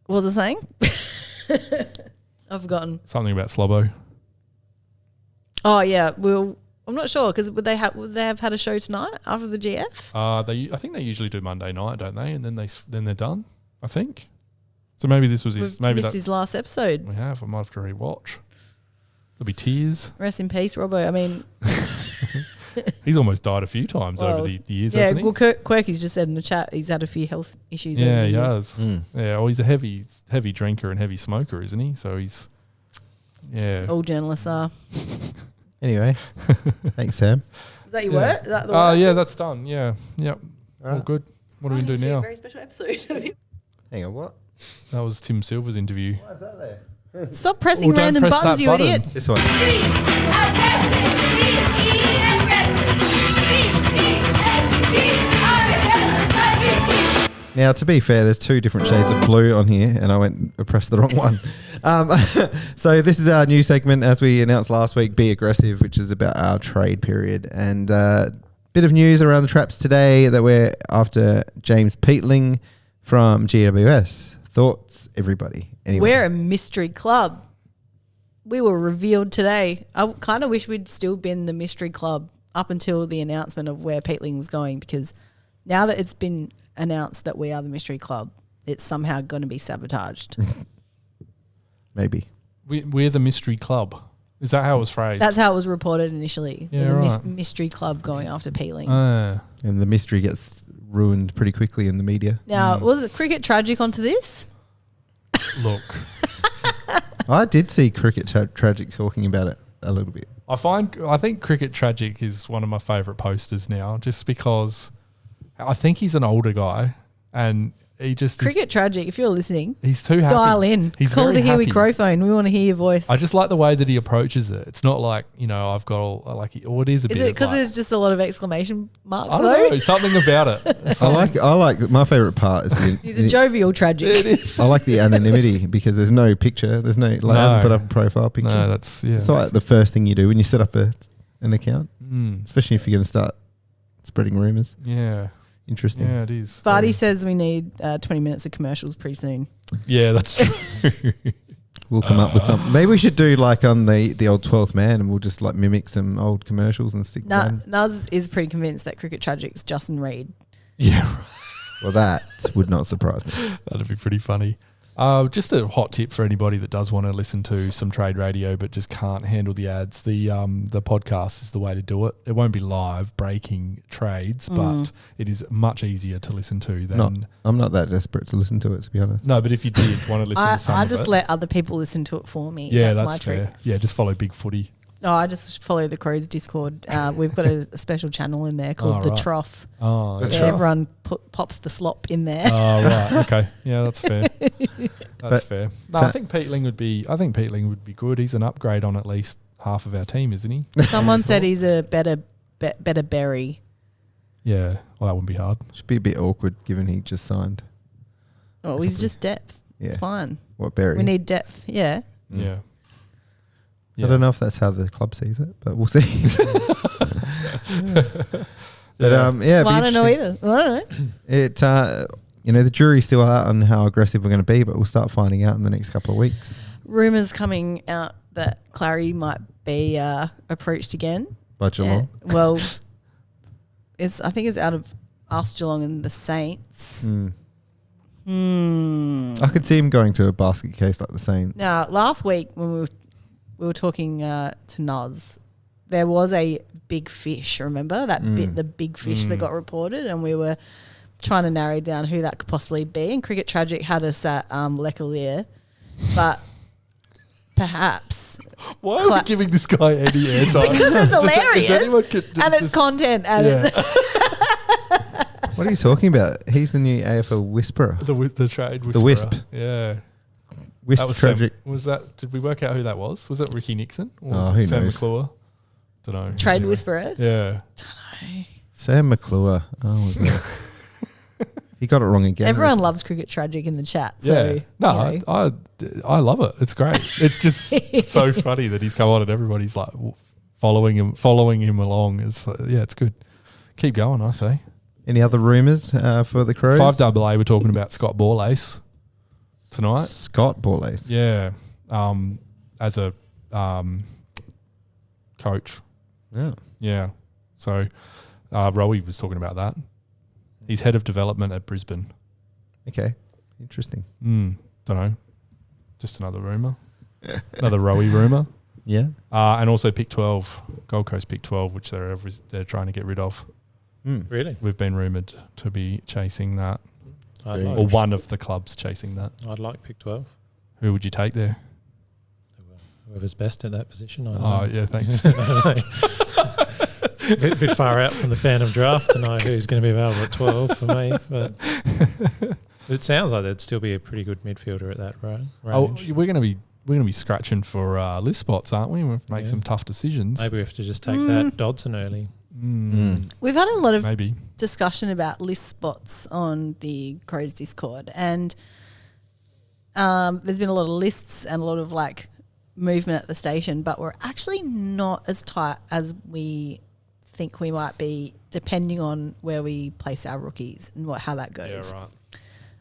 What was I saying? I've forgotten. Something about Slobbo. Oh yeah, I'm not sure because would they have had a show tonight after the GF? I think they usually do Monday night, don't they? And then they're done. I think. So maybe this was his. We've Maybe missed his last episode. we have. I might have to rewatch. There'll be tears. Rest in peace, Robbo. I mean, He's almost died a few times over the years, hasn't he? Well, Quirky's just said in the chat he's had a few health issues. Yeah, over the he years. has. Yeah, well, he's a heavy drinker and heavy smoker, isn't he? So he's, All journalists are. Anyway, thanks, Sam. Is that your work? Is that the Oh, work? yeah, that's done. Yeah, yep. All Right. good. What do we do Actually, now? A very special episode. Hang on, what? That was Tim Silver's interview. Why is that there? Stop pressing don't random press buttons, that you button. idiot. This one. Now, to be fair, there's 2 different shades of blue on here, and I pressed the wrong one. So this is our new segment, as we announced last week, Be Aggressive, which is about our trade period. And bit of news around the traps today that we're after James Peatling from GWS. Thoughts, everybody? Anyway. We're a mystery club. We were revealed today. I kind of wish we'd still been the mystery club up until the announcement of where Peatling was going, because now that it's been announced that we are the mystery club, it's somehow going to be sabotaged. Maybe. We're the mystery club. Is that how it was phrased? That's how it was reported initially. Yeah, There's a right. mystery club going after Peatling. And the mystery gets ruined pretty quickly in the media. Now, was it Cricket Tragic onto this? Look, I did see Cricket Tragic talking about it a little bit. I think Cricket Tragic is one of my favourite posters now, just because I think he's an older guy and he just Cricket Tragic, if you're listening, he's too happy. dial in. He's Call very the Here We happy. Crow phone. We want to hear your voice. I just like the way that he approaches it. It's not like, I've got all like, or it is a bit. Is it because like, there's just a lot of exclamation marks I though? don't know, something about it. I like my favorite part is He's a jovial tragic. It is. I like the anonymity because there's no picture. There's no hasn't put up a profile picture. No, that's it's like the first thing you do when you set up an account, Mm, especially if you're going to start spreading rumors. yeah, Interesting. yeah, it is. Vardy says we need 20 minutes of commercials pretty soon. Yeah, that's true. We'll come up with something. Maybe we should do like on the old 12th Man, and we'll just like mimic some old commercials and stick them. Nuz is pretty convinced that Cricket Tragic's Justin Reid. Yeah, Well, that would not surprise me. that'd be pretty funny. Just a hot tip for anybody that does want to listen to some trade radio but just can't handle the ads. The podcast is the way to do it. It won't be live breaking trades, but it is much easier to listen to than. I'm not that desperate to listen to it, to be honest. No, but if you did want to listen to some I of just it, let other people listen to it for me. yeah, that's that's my fair. trick. Yeah, just follow Big Footy. Oh, I just follow the Crows Discord. We've got a special channel in there called Oh, The right. Trough. Oh, The okay. Trough. Everyone pops the slop in there. Oh, right. Okay. Yeah, that's fair. That's But- fair. No, so- I think Peatling would be good. He's an upgrade on at least half of our team, isn't he? Someone said he's a better berry. Yeah. Well, that wouldn't be hard. Should be a bit awkward given he just signed. Oh, he's just depth. Yeah. It's fine. What Berry? We need depth. Yeah. Yeah. I don't know if that's how the club sees it, but we'll see. But Yeah. yeah, Well, I don't know either. I don't know. It the jury's still out on how aggressive we're going to be, but we'll start finding out in the next couple of weeks. Rumours coming out that Clary might be approached again. By Geelong. Well, I think it's out of us, Geelong, and the Saints. I could see him going to a basket case like the Saints. Now, last week when we were talking to Nuz, there was a big fish. Remember the big fish that got reported, and we were trying to narrow down who that could possibly be. And Cricket Tragic had us at Leclerc, but perhaps Why are we giving this guy any airtime? because it's Does hilarious anyone and it's content and Yeah. What are you talking about? He's the new AFL whisperer. the trade whisperer. The Wisp. Yeah. Wisp That was Tragic. Did we work out who that was? Was it Ricky Nixon? Or was Who it Sam knows? McClure? Don't know. trade Anyway. whisperer. Yeah. Sam McClure. Oh, my God. He got it wrong again. Everyone loves Cricket Tragic in the chat. So, Yeah. No, you know. I love it. It's great. It's just so funny that he's come on and everybody's like following him along. It's good. Keep going, I say. Any other rumours for the Crows? 5AA, we're talking about Scott Borlace tonight. Scott Borlace. Yeah. As a coach. Yeah. Yeah. So Rowie was talking about that. He's head of development at Brisbane. Okay. Interesting. Don't know. Just another rumour. Another Rowie rumour. Yeah. And also pick 12, Gold Coast pick 12, which they're trying to get rid of. Really? We've been rumoured to be chasing that. Or one of the clubs chasing that. I'd like pick 12. Who would you take there? Whoever's best at that position. Yeah, thanks. bit far out from the Phantom draft to know who's going to be available at 12 for me. But it sounds like there'd still be a pretty good midfielder at that range. We're going to be scratching for list spots, aren't we? We have to make some tough decisions. Maybe we have to just take that Dodson early. We've had a lot of Maybe discussion about list spots on the Crows Discord, and there's been a lot of lists and a lot of like movement at the station, but we're actually not as tight as we think we might be, depending on where we place our rookies and how that goes. Yeah, right.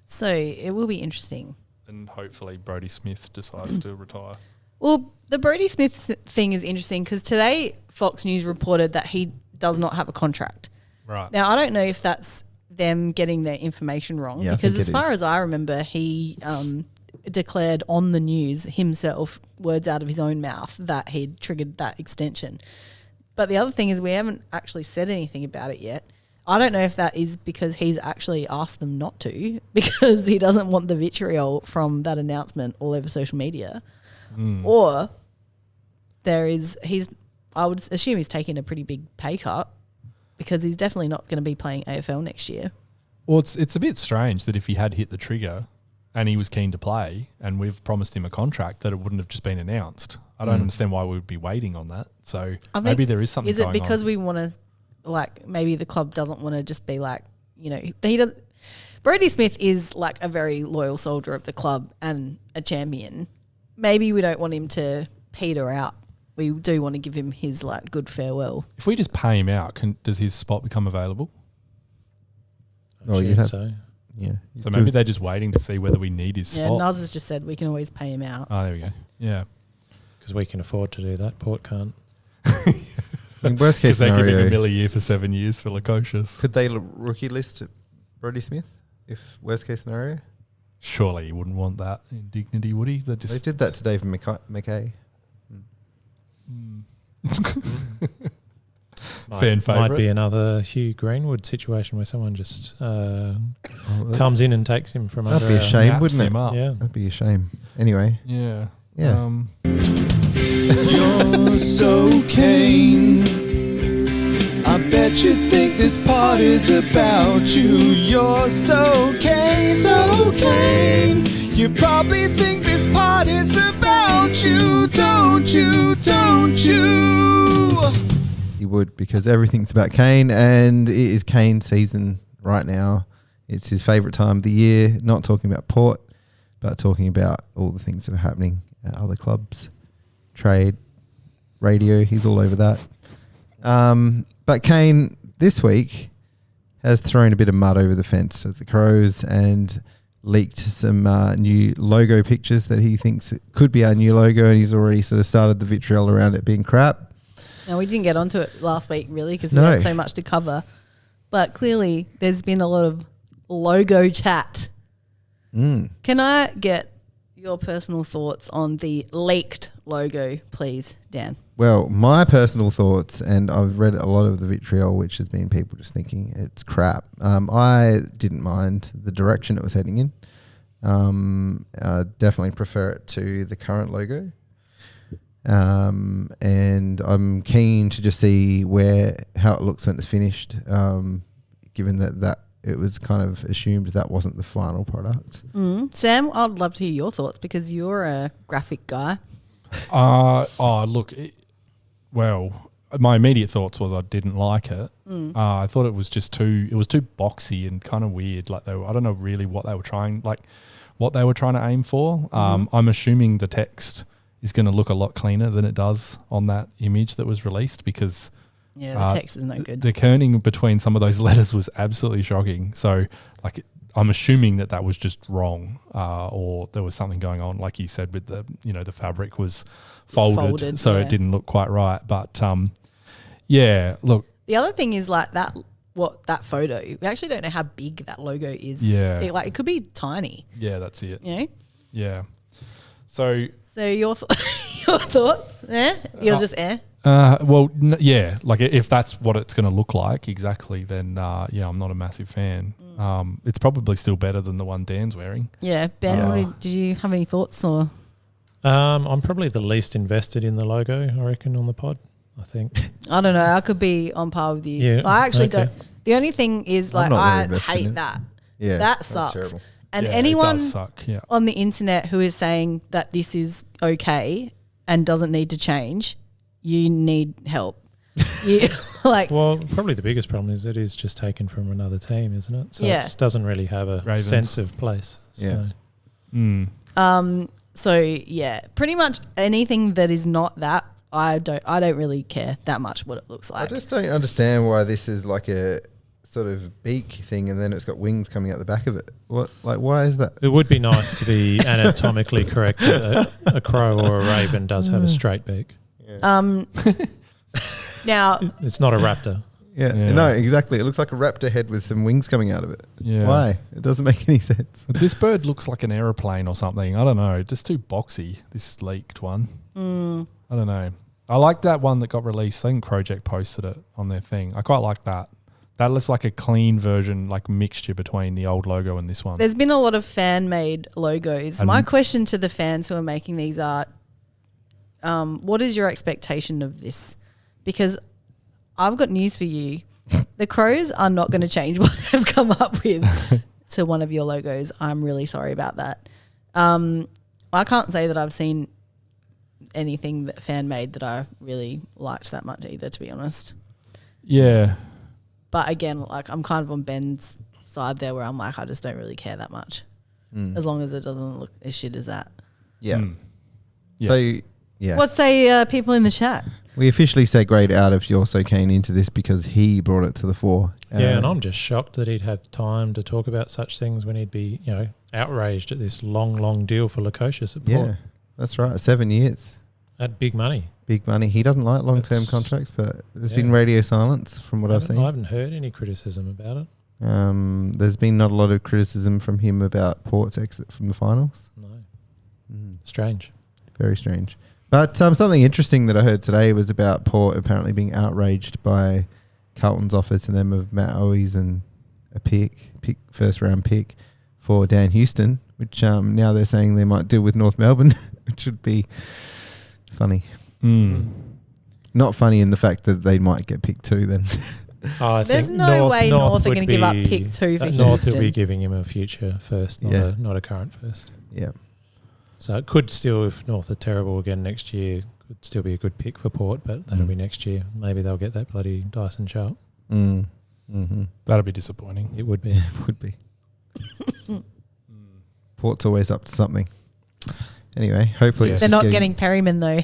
So it will be interesting. And hopefully Brodie Smith decides to retire. Well, the Brodie Smith thing is interesting because today Fox News reported that he does not have a contract. Right. Now, I don't know if that's them getting their information wrong, because as far as I remember, he declared on the news himself, words out of his own mouth, that he'd triggered that extension. But the other thing is we haven't actually said anything about it yet. I don't know if that is because he's actually asked them not to, because he doesn't want the vitriol from that announcement all over social media. Or I would assume he's taking a pretty big pay cut, because he's definitely not going to be playing AFL next year. Well, it's a bit strange that if he had hit the trigger and he was keen to play and we've promised him a contract, that it wouldn't have just been announced. I don't understand why we would be waiting on that. So maybe there is something going on. Is it because we want to, like, maybe the club doesn't want to just be like, you know, he doesn't. Brodie Smith is like a very loyal soldier of the club and a champion. Maybe we don't want him to peter out. We do want to give him his like good farewell. If we just pay him out, does his spot become available? Oh, you'd have so. Yeah. So maybe they're just waiting to see whether we need his spot. Yeah, Naz has just said we can always pay him out. Oh, there we go. Yeah. Because we can afford to do that. Port can't. In worst case they scenario, give him $1 million a year for 7 years for Lukosius. could they rookie list Brodie Smith if worst case scenario? Surely he wouldn't want that indignity, would he? They did that to David McKay. Fan favourite. Might be another Hugh Greenwood situation where someone just comes in and takes him from under. That'd be a shame, naps wouldn't it? him up. Yeah. That'd be a shame. Anyway, Yeah. Yeah. You're so Kane. I bet you think this part is about you. You're so Kane, so Kane. You probably think this part is about you, don't you, don't you? he would, because everything's about Kane, and it is Kane season right now. It's his favourite time of the year. Not talking about Port, but talking about all the things that are happening at other clubs, trade, radio. He's all over that. But Kane this week has thrown a bit of mud over the fence at the Crows and leaked some new logo pictures that he thinks it could be our new logo, and he's already sort of started the vitriol around it being crap. Now, we didn't get onto it last week, really, because we had so much to cover. But clearly, there's been a lot of logo chat. Can I get your personal thoughts on the leaked logo, please, Dan? Well, my personal thoughts, and I've read a lot of the vitriol, which has been people just thinking it's crap. I didn't mind the direction it was heading in. I definitely prefer it to the current logo. And I'm keen to just see how it looks when it's finished, given that it was kind of assumed that wasn't the final product. Sam, I'd love to hear your thoughts, because you're a graphic guy. Well, my immediate thoughts was I didn't like it. I thought it was too boxy and kind of weird. Like I don't know really what they were trying to aim for. I'm assuming the text is going to look a lot cleaner than it does on that image that was released, because Yeah, the text is no good. the kerning between some of those letters was absolutely shocking. So I'm assuming that was just wrong, or there was something going on, like you said, with the fabric was folded so it didn't look quite right. But look. The other thing is that photo, we actually don't know how big that logo is. Yeah. It could be tiny. Yeah, that's it. You know? Yeah. So your Your thoughts? You'll just Well, yeah, like if that's what it's going to look like exactly, then I'm not a massive fan. It's probably still better than the one Dan's wearing. Yeah, Ben, did you have any thoughts or? I'm probably the least invested in the logo, I reckon, on the pod. I think. I don't know. I could be on par with you. Yeah, I actually don't. The only thing is, like, I hate that. Yeah, that sucks. Terrible. And Yeah, anyone it does suck, yeah. on the internet who is saying that this is okay and doesn't need to change, you need help. Well, probably the biggest problem is it is just taken from another team, isn't it? So Yeah. it doesn't really have a Ravens. sense of place. So. Yeah. So yeah, pretty much anything that is not that, I don't really care that much what it looks like. I just don't understand why this is like a sort of beak thing and then it's got wings coming out the back of it. What? Like, why is that? It would be nice to be anatomically correct that a crow or a raven does have a straight beak. Now, It's not a raptor. Yeah. No, exactly. It looks like a raptor head with some wings coming out of it. Yeah. Why? It doesn't make any sense. But this bird looks like an aeroplane or something. I don't know. Just too boxy, this leaked one. I don't know. I like that one that got released. I think Project posted it on their thing. I quite like that. That looks like a clean version, like mixture between the old logo and this one. there's been a lot of fan-made logos. My question to the fans who are making these are, what is your expectation of this? Because I've got news for you. The Crows are not going to change what they've come up with to one of your logos. I'm really sorry about that. I can't say that I've seen anything that fan made that I really liked that much either, to be honest. Yeah. But again, like, I'm kind of on Ben's side there where I'm like, I just don't really care that much. As long as it doesn't look as shit as that. Yeah. Yeah. So, yeah. What say people in the chat? We officially segued out of You're So Keen into this because he brought it to the fore. Yeah, and I'm just shocked that he'd have time to talk about such things when he'd be, outraged at this long deal for Lukosius at Port. Yeah, that's right. 7 years. At big money. Big money. He doesn't like long-term That's- contracts, but there's been radio silence from what I've seen. I haven't heard any criticism about it. There's been not a lot of criticism from him about Port's exit from the finals. No. Strange. Very strange. But something interesting that I heard today was about Port apparently being outraged by Carlton's offer to them of Matt Owies and a first-round pick for Dan Houston, which now they're saying they might deal with North Melbourne, which would be funny. Not funny in the fact that they might get picked too then. I There's think no way North are would going to give up be- pick 2 for North Houston. will be giving him a future first, not a current first. Yeah. So it could still, if North are terrible again next year, could still be a good pick for Port, but that'll be next year. Maybe they'll get that bloody Dyson Sharp. That'd be disappointing. It would be. Would be. Port's always up to something. Anyway, hopefully it's They're just not getting Perryman though.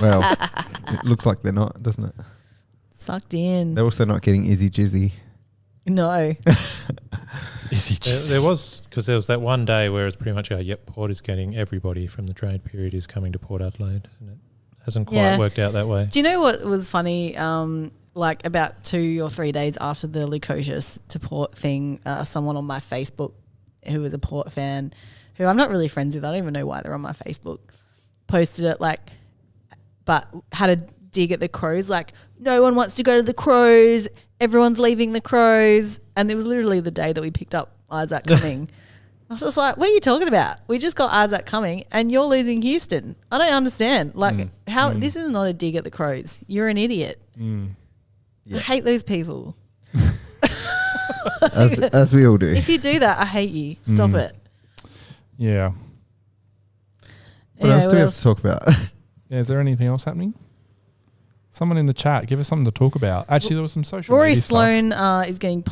Well, it looks like they're not, doesn't it? Sucked in. They're also not getting Izzy Jizzy. No. Is he just There was, because there was that one day where it's pretty much, Port is getting everybody from the trade period is coming to Port Adelaide. And it hasn't quite worked out that way. Do you know what was funny? Like about 2 or 3 days after the Lukosius to Port thing, someone on my Facebook who was a Port fan, who I'm not really friends with, I don't even know why they're on my Facebook, posted it but had a dig at the Crows, like, no one wants to go to the Crows, everyone's leaving the Crows. And it was literally the day that we picked up Isaac Cumming. I was just like, what are you talking about? We just got Isaac Cumming and you're losing Houston. I don't understand. Like, how this is not a dig at the Crows. You're an idiot. I hate those people. As we all do. If you do that, I hate you. Stop it. Yeah. What else do we have to talk about? Yeah. Is there anything else happening? Someone in the chat, give us something to talk about. Actually, there was some social Rory media Sloan is getting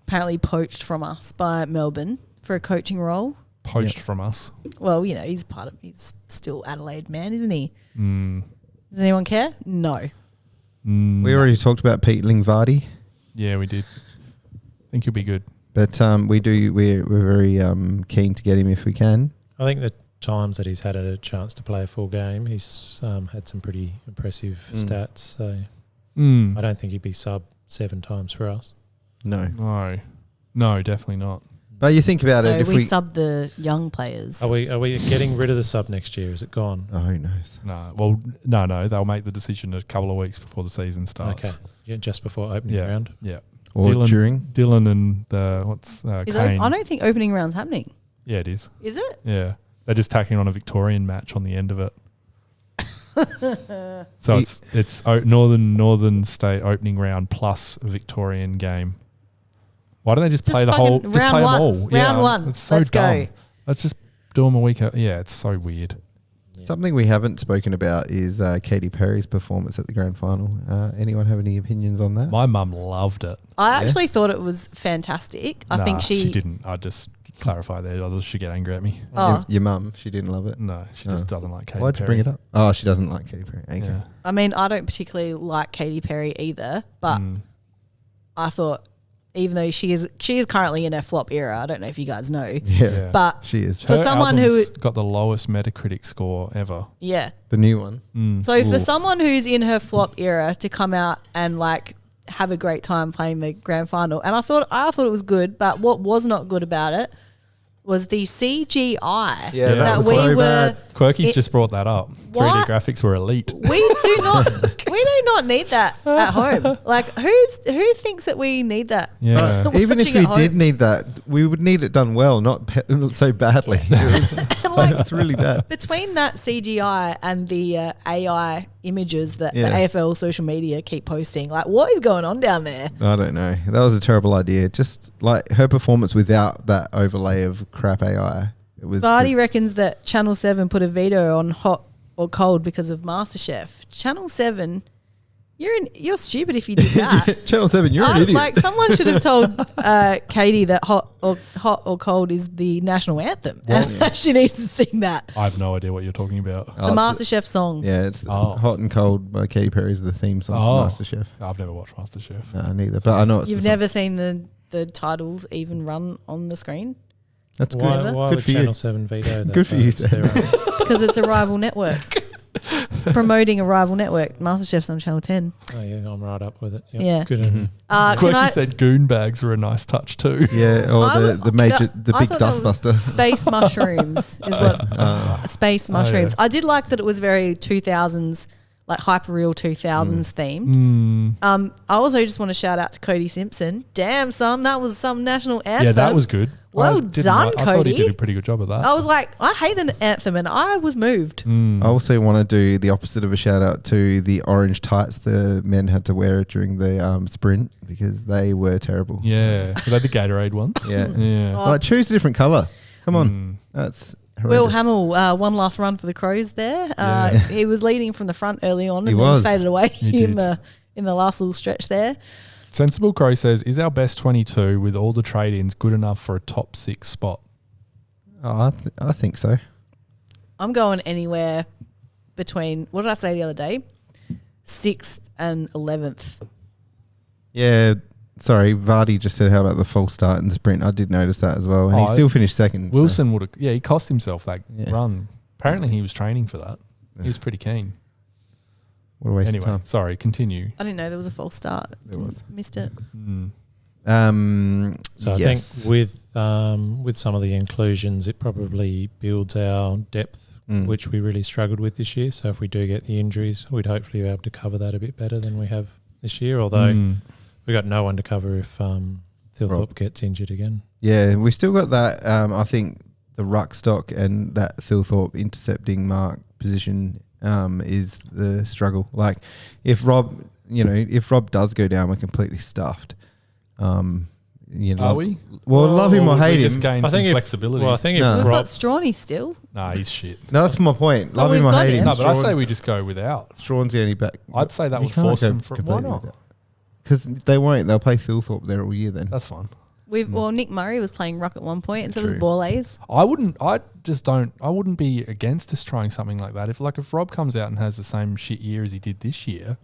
apparently poached from us by Melbourne for a coaching role. poached from us. Well, he's he's still Adelaide man, isn't he? Does anyone care? No. We already talked about Pete Lingvardy. Yeah, we did. I think he'll be good. But we're very keen to get him if we can. I think the times that he's had a chance to play a full game, he's had some pretty impressive stats. So I don't think he'd be sub 7 times for us. No. No, definitely not. But you think about it, So if we sub the young players. Are we getting rid of the sub next year? Is it gone? Oh, who knows? No, well, no. They'll make the decision a couple of weeks before the season starts. Okay, yeah, just before opening round. Yeah. Or during? Dylan and Kane. I don't think opening round's happening. Yeah, it is. Is it? Yeah. They're just tacking on a Victorian match on the end of it. So it's Northern State opening round plus Victorian game. Why don't they just play the whole? Just round play one. them all. Round one. It's so Let's dumb. go. Let's just do them a week. Yeah, it's so weird. Something we haven't spoken about is Katy Perry's performance at the grand final. Anyone have any opinions on that? My mum loved it. I actually thought it was fantastic. I think she didn't. I just clarify there. Otherwise she'd get angry at me. Oh. Your mum, she didn't love it? No, she just doesn't like Katy Perry. Why'd you bring it up? Oh, she doesn't like Katy Perry. Okay. Yeah. I mean, I don't particularly like Katy Perry either, but I thought even though she is currently in her flop era, I don't know if you guys know. Yeah. But she is. for someone who got the lowest Metacritic score ever. Yeah. The new one. So for someone who's in her flop era to come out and like have a great time playing the grand final, and I thought it was good, but what was not good about it was the CGI Yeah, that was we so were. bad. Quirky's just brought that up. 3D What? graphics were elite. We do not need that at home. Like who thinks that we need that? Yeah. But even if Watching we at did home. need that, we would need it done well, not so badly. It's really bad. Between that CGI and the AI images that Yeah. the AFL social media keep posting, like what is going on down there? I don't know. That was a terrible idea. Just like her performance without that overlay of crap AI. It was. Vardy reckons that Channel 7 put a veto on hot or cold because of MasterChef. Channel 7, you're stupid if you did that. Channel 7, you're an idiot. Like someone should have told Katie that hot or cold is the national anthem, and she needs to sing that. I have no idea what you're talking about. The MasterChef song. Yeah, it's Hot and Cold by Katy Perry is the theme song for MasterChef. I've never watched MasterChef. No, neither. But I know it's You've never seen the titles even run on the screen? That's good. Why Good would for Channel you. 7 veto that? Good for you, Sarah? Because it's a rival network. It's promoting a rival network. MasterChef's on Channel 10. Oh yeah, I'm right up with it. Yep. Yeah. Good. on you. Quirky said goon bags were a nice touch too. Yeah, or the big thought dustbuster. Space mushrooms is what space mushrooms. I did like that it was very 2000s, like hyperreal 2000s themed. I also just want to shout out to Cody Simpson. Damn, son, that was some national anthem. Yeah, that was good. Well done, I thought he Cody. did a pretty good job of that. I was like, I hate the anthem, and I was moved. I also want to do the opposite of a shout out to the orange tights the men had to wear during the sprint because they were terrible. Yeah. Were they the Gatorade ones? Yeah. Yeah. Like, choose a different colour. Come on. That's Will horrendous. Hamill, one last run for the Crows there. He was leading from the front early on and was. then faded away He in did. the last little stretch there. Sensible Crow says, is our best 22 with all the trade-ins good enough for a top 6 spot? Oh, I think so. I'm going anywhere between, what did I say the other day? 6th and 11th. Yeah. Sorry, Vardy just said, how about the false start in the sprint? I did notice that as well. And he still finished second. Wilson would have, he cost himself that Yeah. run. Apparently he was training for that. He was pretty keen. What a waste Anyway, of time. sorry, continue. I didn't know there was a false start. There was. Missed it. So yes. I think with some of the inclusions, it probably builds our depth, which we really struggled with this year. So if we do get the injuries, we'd hopefully be able to cover that a bit better than we have this year. Although we got no one to cover if Thilthorpe gets injured again. Yeah, we still got that. I think the ruck stock and that Thilthorpe intercepting mark position is the struggle. Like if Rob does go down, we're completely stuffed. Are we? Well, love him or hate just him. gain I think some if, flexibility. Well, I think if No. We've Rob, got Strawny still. Nah, he's shit. No, that's my point. Love we've him or got hate him. him. No, but I say we just go without. Strawn's the only back. I'd say that You would can't force go them for... Why completely not? without. Because they won't. They'll play Thilthorpe there all year then. That's fine. Well, Nick Murray was playing ruck at one point, and so was True. Borlase. I wouldn't be against us trying something like that. If Rob comes out and has the same shit year as he did this year,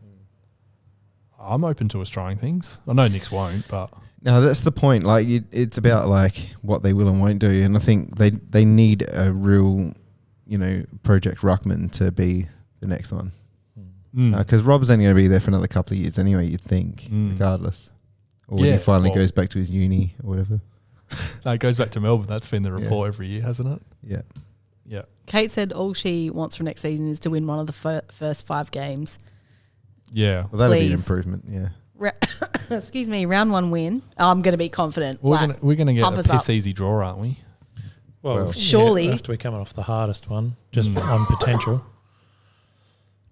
I'm open to us trying things. I know Nick's won't, but... No, that's the point. Like, it's about like what they will and won't do, and I think they need a real, Project Ruckman to be the next one. Because Rob's only going to be there for another couple of years anyway. You'd think, regardless, or when he finally goes back to his uni or whatever. No, it goes back to Melbourne. That's been the report every year, hasn't it? Yeah. Yeah. Kate said all she wants from next season is to win one of the first 5 games. Yeah. Well, that'll be an Please. improvement. Yeah. Excuse me, round 1 win. I'm going to be confident. We're gonna get pump a us piss up. easy draw, aren't we? Well, surely. after we coming off the hardest one, just on potential.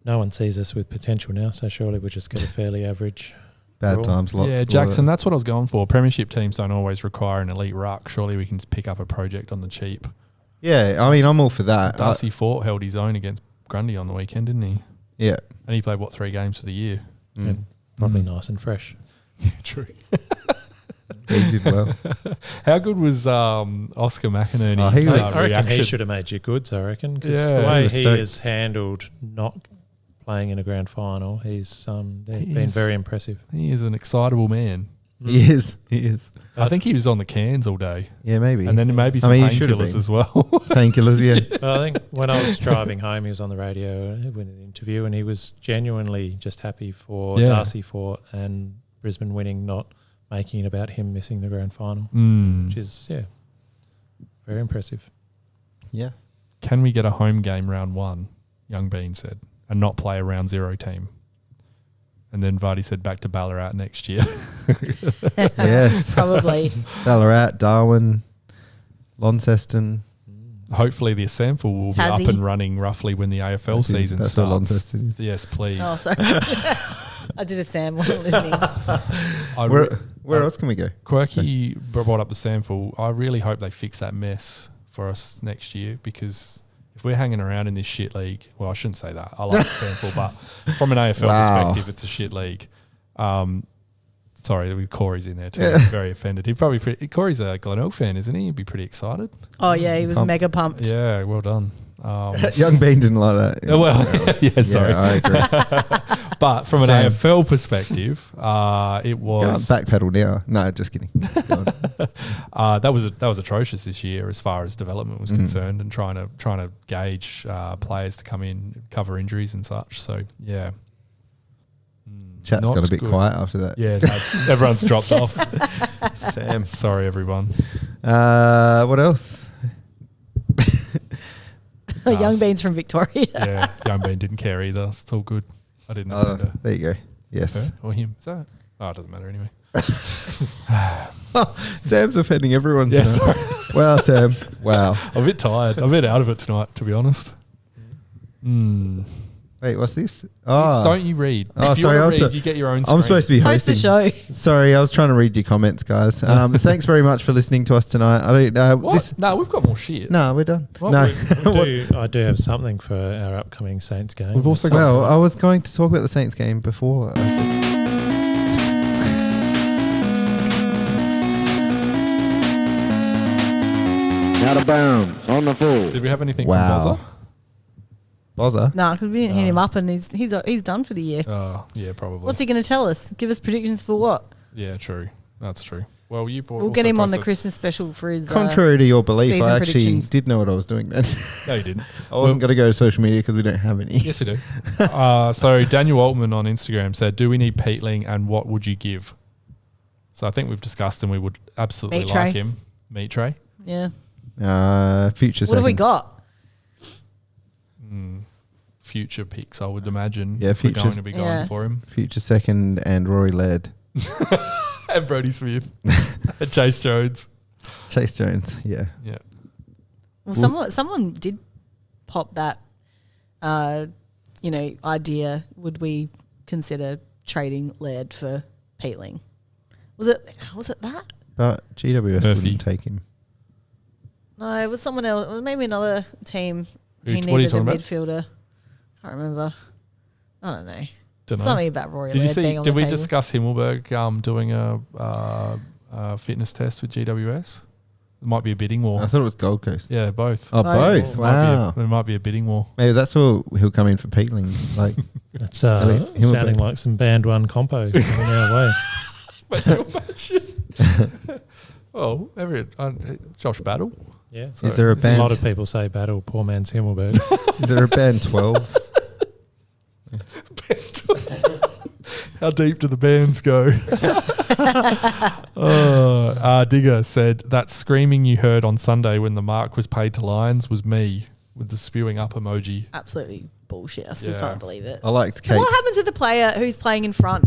No one sees us with potential now, so surely we just get a fairly average. Bad draw. times, lots. Yeah, Jackson, that's what I was going for. Premiership teams don't always require an elite ruck. Surely we can pick up a project on the cheap. Yeah, I mean, I'm all for that. Darcy Fort held his own against Grundy on the weekend, didn't he? Yeah. And he played, 3 games for the year? And probably nice and fresh. True. He did well. How good was Oscar McInerney's Oh, he was- I reckon reaction? he should have made you goods, I reckon, because Yeah, the way was he stoked. has handled not playing in a grand final, he's been is- very impressive. He is an excitable man. He is. He is. I think he was on the cans all day. Yeah, maybe. And then maybe I some mean, he should have painkillers been. as well. Painkillers, yeah. But I think when I was driving home, he was on the radio with an interview, and he was genuinely just happy for Darcy Fort and Brisbane winning, not making it about him missing the grand final, which is, very impressive. Yeah. Can we get a home game round 1, Young Bean said, and not play a round 0 team? And then Vardy said back to Ballarat next year. Yes. Probably. Ballarat, Darwin, Launceston. Hopefully the sample will be Tassie. up and running roughly when the AFL I think season that's where starts. Launceston is. Yes, please. Oh, sorry. I did a Sam, wasn't listening. Where else can we go? Quirky brought up the sample. I really hope they fix that mess for us next year, because if we're hanging around in this shit league, well, I shouldn't say that. I like the sample, but from an AFL perspective, it's a shit league. Sorry, with Corey's in there too. I'm very offended. Corey's a Glenelg fan, isn't he? He'd be pretty excited. Oh, yeah, he was mega pumped. Yeah, well done. Young Bean didn't like that. Well, yeah, sorry. Yeah, I agree. But from an Sam. AFL perspective, it Can't was backpedal now. No, just kidding. Go on. that was atrocious this year as far as development was concerned, and trying to gauge players to come in, cover injuries and such. So yeah, Chat's not got a bit good. quiet after that. Yeah, everyone's dropped off. Sam. Sorry, everyone. What else? Young Beans from Victoria. Yeah, Young Bean didn't care either. It's all good. I didn't offend her. There you go. Yes. Her or him. Is that? Oh, it doesn't matter anyway. Sam's offending everyone Yeah, tonight. sorry. Wow, Sam. Wow. I'm a bit tired. I'm a bit out of it tonight, to be honest. Wait, what's this? Oh, Don't you read? Oh, if you sorry, want I to was read, you get your own screen. I'm supposed to be Host hosting. the show. Sorry, I was trying to read your comments, guys. Thanks very much for listening to us tonight. I don't. What? No, we've got more shit. No, we're done. What? No. I do have something for our upcoming Saints game. We've also got- Well, I was going to talk about the Saints game before. I said, Out of bounds on the full. Did we have anything Wow. from Bozza. No, because we didn't hit him up, and he's done for the year. Bozza? Oh, yeah, probably. What's he going to tell us? Give us predictions for what? Yeah, true. That's true. Well, you We'll get him on the Christmas special for his. Contrary to your belief, season I actually predictions. did know what I was doing then. No, you didn't. I wasn't going to go to social media because we don't have any. Yes, we do. So Daniel Altman on Instagram said, "Do we need Peatling, and what would you give?" So I think we've discussed, and we would absolutely Meat tray. like him. Meat tray. Yeah. Future. What have we second. got? Future picks, I would imagine. Yeah, if we're going futures- to be going Yeah. for him. Future second and Rory Laird. And Brodie Smith. And Chase Jones. Chase Jones. Yeah. Yeah. Well, someone did pop that, idea. Would we consider trading Laird for Peatling? Was it that? But GWS Murphy. wouldn't take him. No, it was someone else. It was maybe another team. Who- He what are you needed a talking about? midfielder. Can't remember. I don't know. Dunno. Something about Rory Did you Laird see? being on Did the we table. discuss Himmelberg doing a fitness test with GWS? It might be a bidding war. I thought it was Gold Coast. Yeah, both. Oh, Both. both. Wow. There might be a bidding war. Maybe that's where he'll come in for Peatling. Like, That's Elliot Himmelberg. sounding like some band one compo coming our way. But you imagine? Well, Josh Battle. Yeah. is there a A band? lot of people say battle, poor man's Himmelberg. Is there a band 12? How deep do the bands go? Digger said, that screaming you heard on Sunday when the mark was paid to Lions was me with the spewing up emoji. Absolutely bullshit. I still can't believe it. I liked Kate. And what happened to the player who's playing in front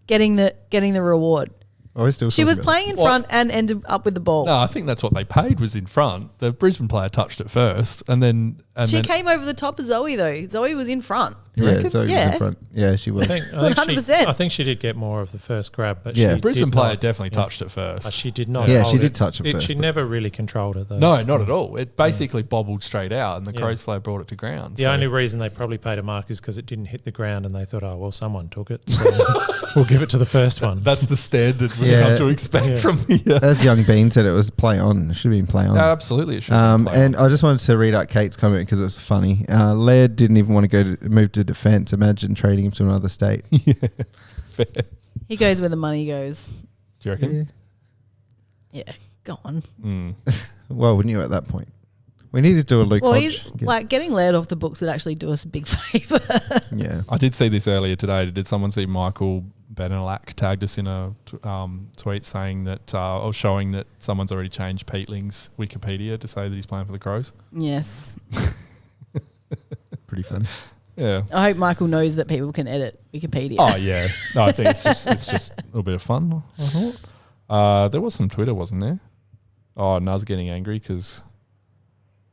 getting the reward? Oh, still she was playing in front and ended up with the ball. No, I think that's what they paid was in front. The Brisbane player touched it first, and then she came over the top of Zoe though. Zoe was in front. Yeah, Zoe was in front. Yeah, she was. I think 100%. I think she did get more of the first grab, but Yeah. she Brisbane did player not- definitely touched it first. She did not. Yeah, hold she did it. touch it first, She but- never really controlled it though. No, not at all. It basically bobbled straight out, and the Crows player brought it to ground. The only reason they probably paid a mark is because it didn't hit the ground, and they thought, oh well, someone took it, so we'll give it to the first one. That's the standard we've Yeah. come to expect from the. As Young Bean said, it was play on. It should have been play on. Absolutely, it should have been play and I just wanted to read out Kate's comment because it was funny. Laird didn't even want to move to defence. Imagine trading him to another state. Yeah, fair. He goes where the money goes. Do you reckon? Yeah, go on. Well, we knew at that point. We need to do a Luke Well, Hodge. he's, like getting Laird off the books would actually do us a big favour. Yeah. I did see this earlier today. Did someone see Michael Benelak tagged us in a tweet saying that, or showing that someone's already changed Peatling's Wikipedia to say that he's playing for the Crows? Yes. Pretty funny. Yeah. I hope Michael knows that people can edit Wikipedia. Oh yeah. No, I think it's just a little bit of fun. I thought. There was some Twitter, wasn't there? Oh, Nuz getting angry because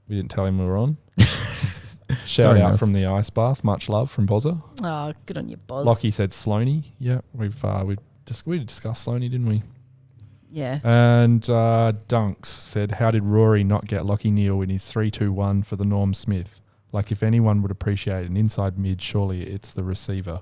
we didn't tell him we were on. Shout Sorry, out Nuz. from the ice bath. Much love from Bozza. Oh, good on you, Boz. Lockie said Sloaney. Yeah, we discussed Sloaney, didn't we? Yeah. And Dunks said, how did Rory not get Lockie Neal in his 3-2-1 for the Norm Smith? Like, if anyone would appreciate an inside mid, surely it's the receiver.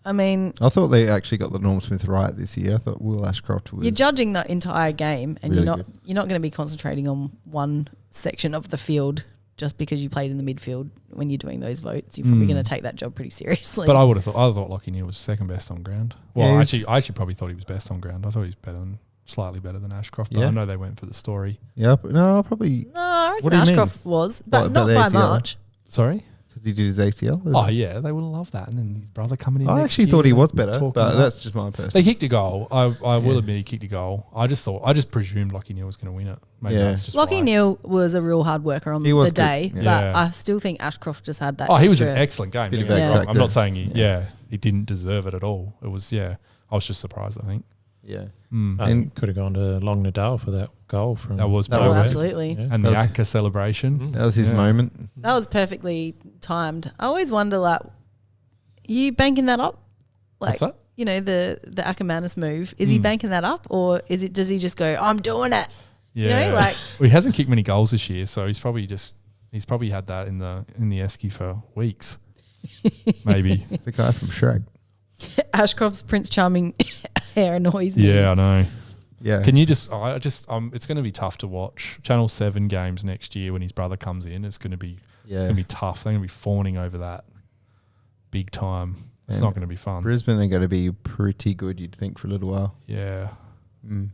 I mean, I thought they actually got the Norm Smith right this year. I thought Will Ashcroft was. you're judging the entire game, and really you're good. not going to be concentrating on one section of the field just because you played in the midfield. When you're doing those votes, you're probably going to take that job pretty seriously. But I thought Lockie Neal was second best on ground. Well, Yeah, I actually probably thought he was best on ground. I thought he was slightly better than Ashcroft, but Yeah. I know they went for the story. Yeah, but no, probably no, I reckon What do you mean? Ashcroft was, but What, not about the by ACL? much. Sorry? because he did his ACL. Oh, yeah, they would have loved that. And then his brother coming in. I next actually year thought he and was better, talking but about- that's just my personal. They kicked a goal. I will admit he kicked a goal. I just presumed Lockie Neal was going to win it. Maybe Yeah. that's just Lockie why. Neal was a real hard worker on He the was good, day, yeah. but Yeah. I still think Ashcroft just had that. Oh, he was an extra- excellent game. Bit don't of get me X wrong. I'm factor. not saying he didn't deserve it at all. It was I was just surprised. I think Yeah. Mm. Could have gone to Long Nadal for that goal from That was Oh, perfect. absolutely. Yeah. And the That was- Akka celebration. That was his Yeah. moment. That was perfectly timed. I always wonder, like, you banking that up? Like, What's that? you know, the Ackermanis move. Is he banking that up, or does he just go, I'm doing it? Yeah, You know, like- well, he hasn't kicked many goals this year, so he's probably had that in the esky for weeks, maybe. The guy from Shrek. Ashcroft's Prince Charming hair annoys me. Yeah, I know. Yeah. Can you just? It's going to be tough to watch Channel 7 games next year when his brother comes in. It's going to be tough. They're going to be fawning over that big time. It's And not going to be fun. Brisbane are going to be pretty good, you'd think, for a little while. Yeah,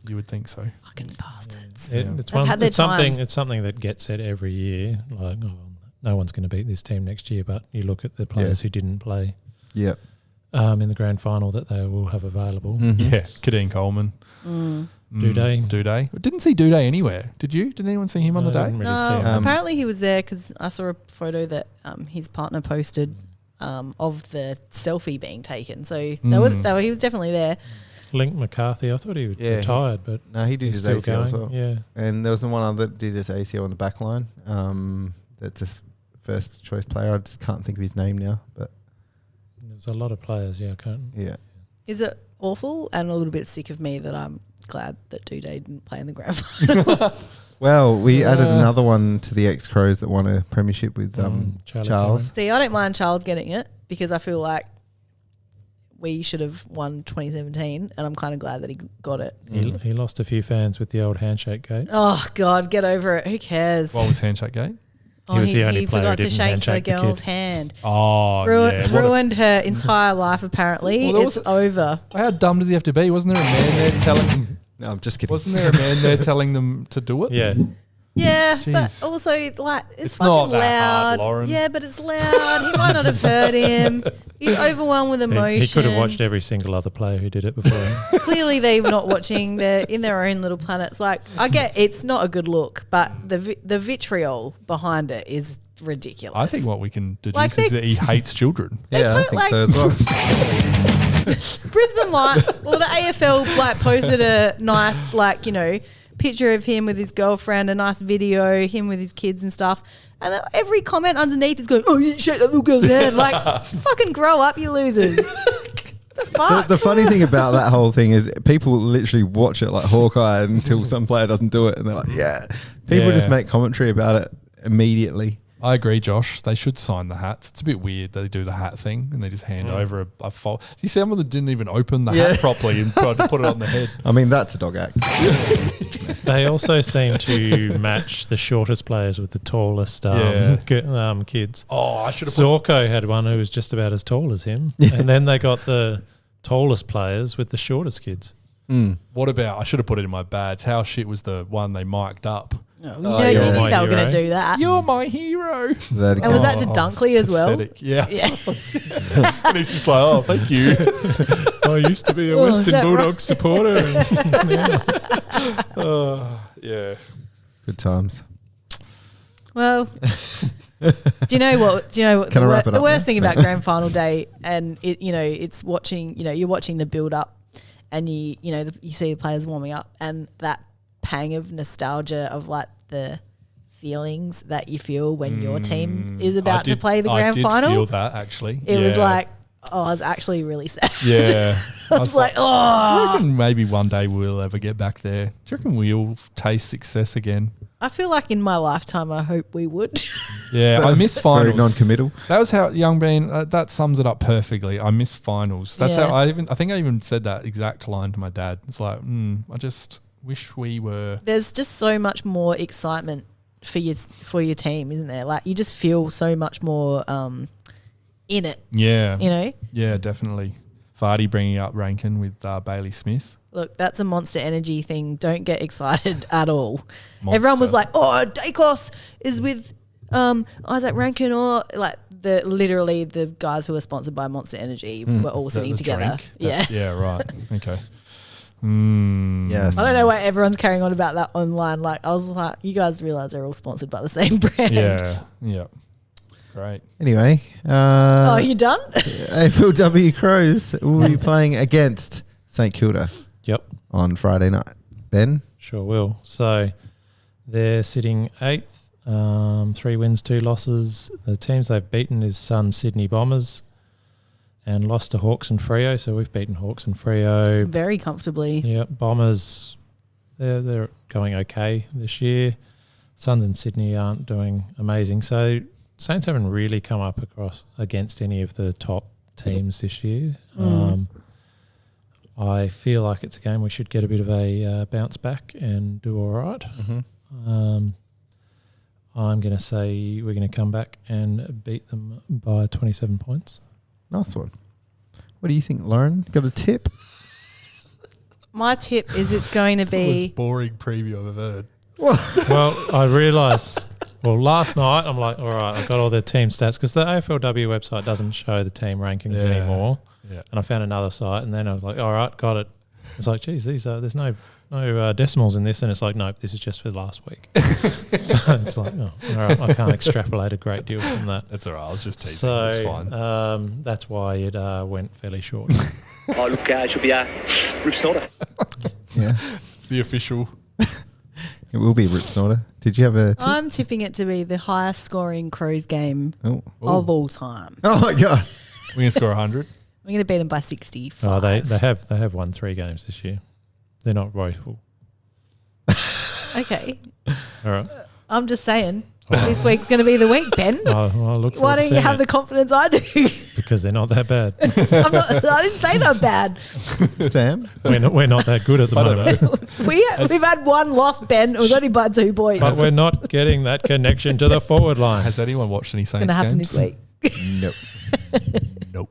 you would think so. Fucking bastards. It's They've had their time. It's something that gets said every year. Like, no one's going to beat this team next year, but you look at the players who didn't play Yeah. in the grand final that they will have available. Yes, Kadeen Coleman, Duday. Duday. Didn't see Duday anywhere. Did you? Did anyone see him on the I day? didn't really No, see him. apparently he was there because I saw a photo that his partner posted of the selfie being taken. So he was definitely there. Link McCarthy, I thought he was Yeah, retired, but No, he did he's his still ACL as going. well. Yeah. And there was the one other that did his ACL on the back line. That's a first choice player. I just can't think of his name now. But There's a lot of players, I can't. yeah. Is it awful and a little bit sick of me that I'm glad that Duday didn't play in the grand final? Well, we added another one to the ex-Crows that won a premiership with Charlie Charles. See, I don't mind Charles getting it because I feel like we should have won 2017 and I'm kind of glad that he got it. He lost a few fans with the old handshake gate. Oh, God, get over it. Who cares? What was Handshake Gate? He was the only player forgot who to didn't shake a handshake the girl's kid. hand. Oh, yeah. Ruined her entire life, apparently. Well, there It's was over. How dumb does he have to be? Wasn't there a man there telling? No, I'm just kidding. Wasn't there a man there telling them to do it? Yeah. Yeah, Jeez. but also like it's not fucking that loud. hard, Lauren. Yeah, but it's loud. He might not have heard him. He's overwhelmed with emotion. He could have watched every single other player who did it before him. Clearly, they're not watching. They're in their own little planets. Like I get, it's not a good look, but the vitriol behind it is ridiculous. I think what we can deduce Like is that he hates children. Yeah, I put, think like- so as well. Brisbane Light, well, the AFL like posted a nice picture of him with his girlfriend, a nice video, him with his kids and stuff. And then every comment underneath is going, "Oh, you didn't shake that little girl's hand!" Like, fucking grow up, you losers. The fuck. The funny thing about that whole thing is people literally watch it like Hawkeye until some player doesn't do it, and they're like, "Yeah." People just make commentary about it immediately. I agree, Josh. They should sign the hats. It's a bit weird that they do the hat thing and they just hand over a fold. You see, some of them didn't even open the hat properly and tried to put it on the head. I mean, that's a dog act. They also seem to match the shortest players with the tallest kids. Oh, I should have. Zorko had one who was just about as tall as him, and then they got the tallest players with the shortest kids. What about? I should have put it in my bads. How shit was the one they mic'd up? You you're knew my they were going hero. to do that. You're my hero. That And was that to Dunkley as well? Pathetic. Yeah. Yeah. And he's just like, oh, thank you. I used to be a Oh, is Western that Bulldogs supporter. Yeah. Good times. Well, do you know what? Can I wrap it The up worst now? thing about grand final day, and it's watching. You're watching the build up, and you see the players warming up, and that pang of nostalgia of like the feelings that you feel when your team is about to play the grand final. I did feel that actually. It was like, I was actually really sad. Yeah. I was like, do you oh. reckon maybe one day we'll ever get back there? Do you reckon we'll taste success again? I feel like in my lifetime, I hope we would. Yeah, I miss finals. Very non-committal. That was how Young Bean. That sums it up perfectly. I miss finals. That's Yeah. how I think I even said that exact line to my dad. It's like, I just wish we were. There's just so much more excitement for your team, isn't there? Like you just feel so much more in it. Yeah. Yeah, definitely. Vardy bringing up Rankin with Bailey Smith. Look, that's a Monster Energy thing. Don't get excited at all. Monster. Everyone was like, "Oh, Dacos is with Isaac Rankin," or like literally the guys who are sponsored by Monster Energy were all sitting together. Drink. Yeah, right. Okay. Yes. I don't know why everyone's carrying on about that online. Like I was like, you guys realize they're all sponsored by the same brand. Yeah. Great. Anyway. Oh, you done? AFLW Crows will be playing against St Kilda. Yep. On Friday night. Ben? Sure will. So they're sitting 8th, 3 wins, 2 losses. The teams they've beaten is Suns, Sydney Bombers, and lost to Hawks and Freo. So we've beaten Hawks and Freo Very comfortably. Yeah, Bombers, they're going okay this year. Suns and Sydney aren't doing amazing. So Saints haven't really come up against any of the top teams this year. I feel like it's a game we should get a bit of a bounce back and do all right. Mm-hmm. I'm going to say we're going to come back and beat them by 27 points. Nice one. What do you think, Lauren? Got a tip? My tip is it's going to be boring preview I've ever heard. Well, I realised, last night I'm like, all right, I've got all the team stats because the AFLW website doesn't show the team rankings anymore. Yeah. And I found another site and then I was like, all right, got it. It's like, geez, there's no decimals in this. And it's like, nope, this is just for last week. So it's like, oh, all right, I can't extrapolate a great deal from that. That's all right. I was just teasing. So That's fine. that's why it went fairly short. Oh, look, it should be Rip Snorter. Yeah. It's the official. It will be Rip Snorter. Did you have a tip? I'm tipping it to be the highest scoring Crows game of all time. Oh my God. We're going to score 100. We're going to beat them by 65. Oh, they have won 3 games this year. They're not woeful. Okay. All right. I'm just saying, this week's going to be the week, Ben. I'll look Why don't you have the confidence I do? Because they're not that bad. I didn't say they're bad. Sam? We're not that good at the moment. We've had one loss, Ben. It was only by 2 points. But we're not getting that connection to the forward line. Has anyone watched any It's Saints going to happen games? this week. Nope. Nope.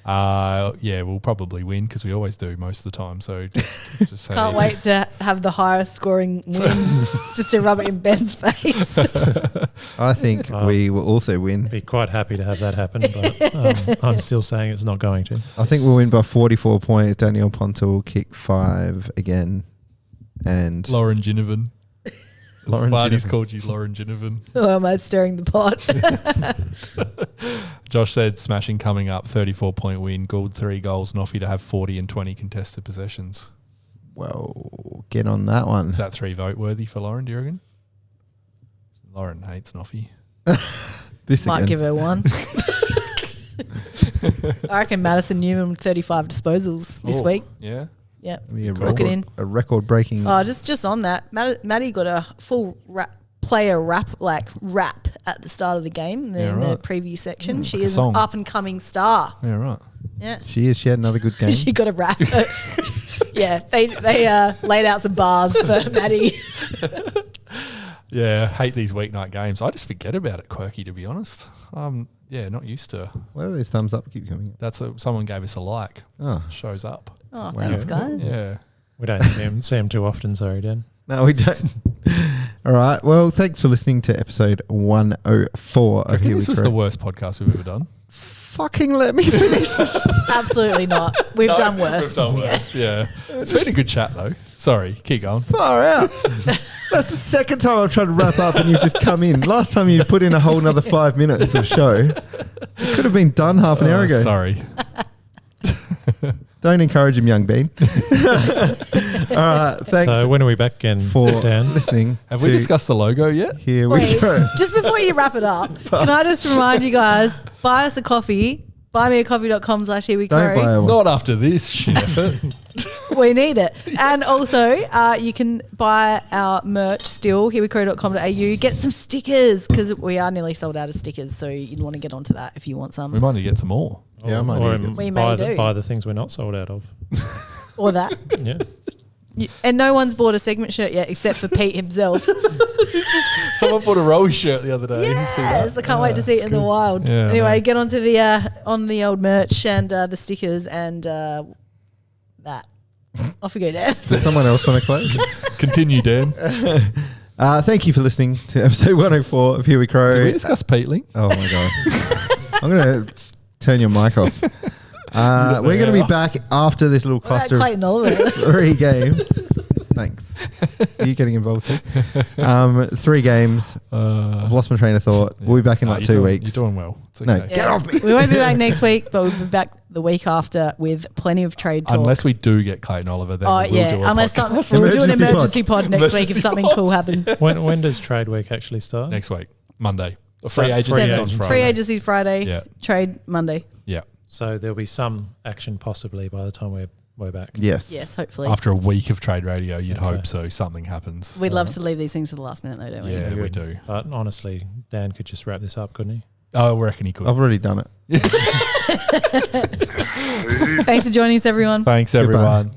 Yeah, we'll probably win because we always do most of the time. So just say Can't wait to have the highest scoring win just to rub it in Ben's face. I think we will also win. Be quite happy to have that happen, but I'm still saying it's not going to. I think we'll win by 44 points. Daniel Ponta will kick 5 again. And Lauren Ginnivan. Lauren Barney's Ginnivan. called you Lauren Ginnivan. Or am I stirring the pot? Josh said smashing coming up, 34-point win, Gould 3 goals, Noffy to have 40 and 20 contested possessions. Well, get on that one. Is that 3 vote worthy for Lauren, do you reckon? Lauren hates Noffy. This Might again. give her 1. I reckon Madison Newman with 35 disposals this week. Yeah. Yep. Be a Book it in. A record-breaking. Oh, just on that, Maddie got a full player rap at the start of the game in the preview section. She is an up-and-coming star. Yeah, right. Yeah. She is. She had another good game. She got a rap. Yeah, they laid out some bars for Maddie. Yeah, hate these weeknight games. I just forget about it, Quirky, to be honest. Not used to. Where are these thumbs up keep coming up? Someone gave us a like. Oh. Shows up. Oh, thanks, guys. Yeah. We don't see him too often, sorry, Dan. No, we don't. All right. Well, thanks for listening to episode 104 of Here We This was Crow. the worst podcast we've ever done. Fucking let me finish. Absolutely not. We've done worse. We've done worse, yeah. It's been a good chat, though. Sorry, keep going. Far out. That's the second time I've tried to wrap up and you've just come in. Last time you put in a whole nother 5 minutes of show. It could have been done half an hour ago. Sorry. Don't encourage him, young Bean. All right. Thanks So when are we back again, for Dan? listening. Have we discussed the logo yet? Here we Wait, go. just before you wrap it up, can I just remind you guys, buy us a coffee, buymeacoffee.com/herewecrow. Don't buy one. Not after this shit effort. We need it. And also, you can buy our merch still, herewecrow.com.au. Get some stickers because we are nearly sold out of stickers. So you'd want to get onto that if you want some. We might need to get some more. Yeah, I might Or need to get We may do. buy the things we're not sold out of. Or that. Yeah. And no one's bought a segment shirt yet except for Pete himself. Someone bought a Rowie shirt the other day. Did you see that? Yes, I can't wait to see it in the wild. Yeah, I anyway, know. get onto the on the old merch and the stickers and that. Off we go, Dan. Does someone else want to close? Continue, Dan. Thank you for listening to episode 104 of Here We Crow. Did we discuss Peatling? Oh, my God. I'm going to turn your mic off. We're going to be back after this little cluster of Clayton Oliver. 3 games. Thanks. Are you getting involved too? 3 games. I've lost my train of thought. We'll be back in like 2 weeks. You're doing well. It's No, okay. get off me. We won't be back next week, but we'll be back the week after with plenty of trade talk. Unless we do get Clayton Oliver, then we'll do a unless podcast. we'll do an Emergency emergency pod next week if Emergency something pod. cool happens. When does trade week actually start? Next week, Monday. So Free agency free on agency. Friday. Free agency Friday, Yeah. trade Monday. Yeah. So there'll be some action possibly by the time we're back. Yes. Yes, hopefully. After a week of trade radio, you'd Okay. hope so. Something happens. We'd love to leave these things to the last minute though, don't we? Yeah, we Good. do. But honestly, Dan could just wrap this up, couldn't he? Oh, I reckon he could. I've already done it. Thanks for joining us, everyone. Thanks, Goodbye. everyone.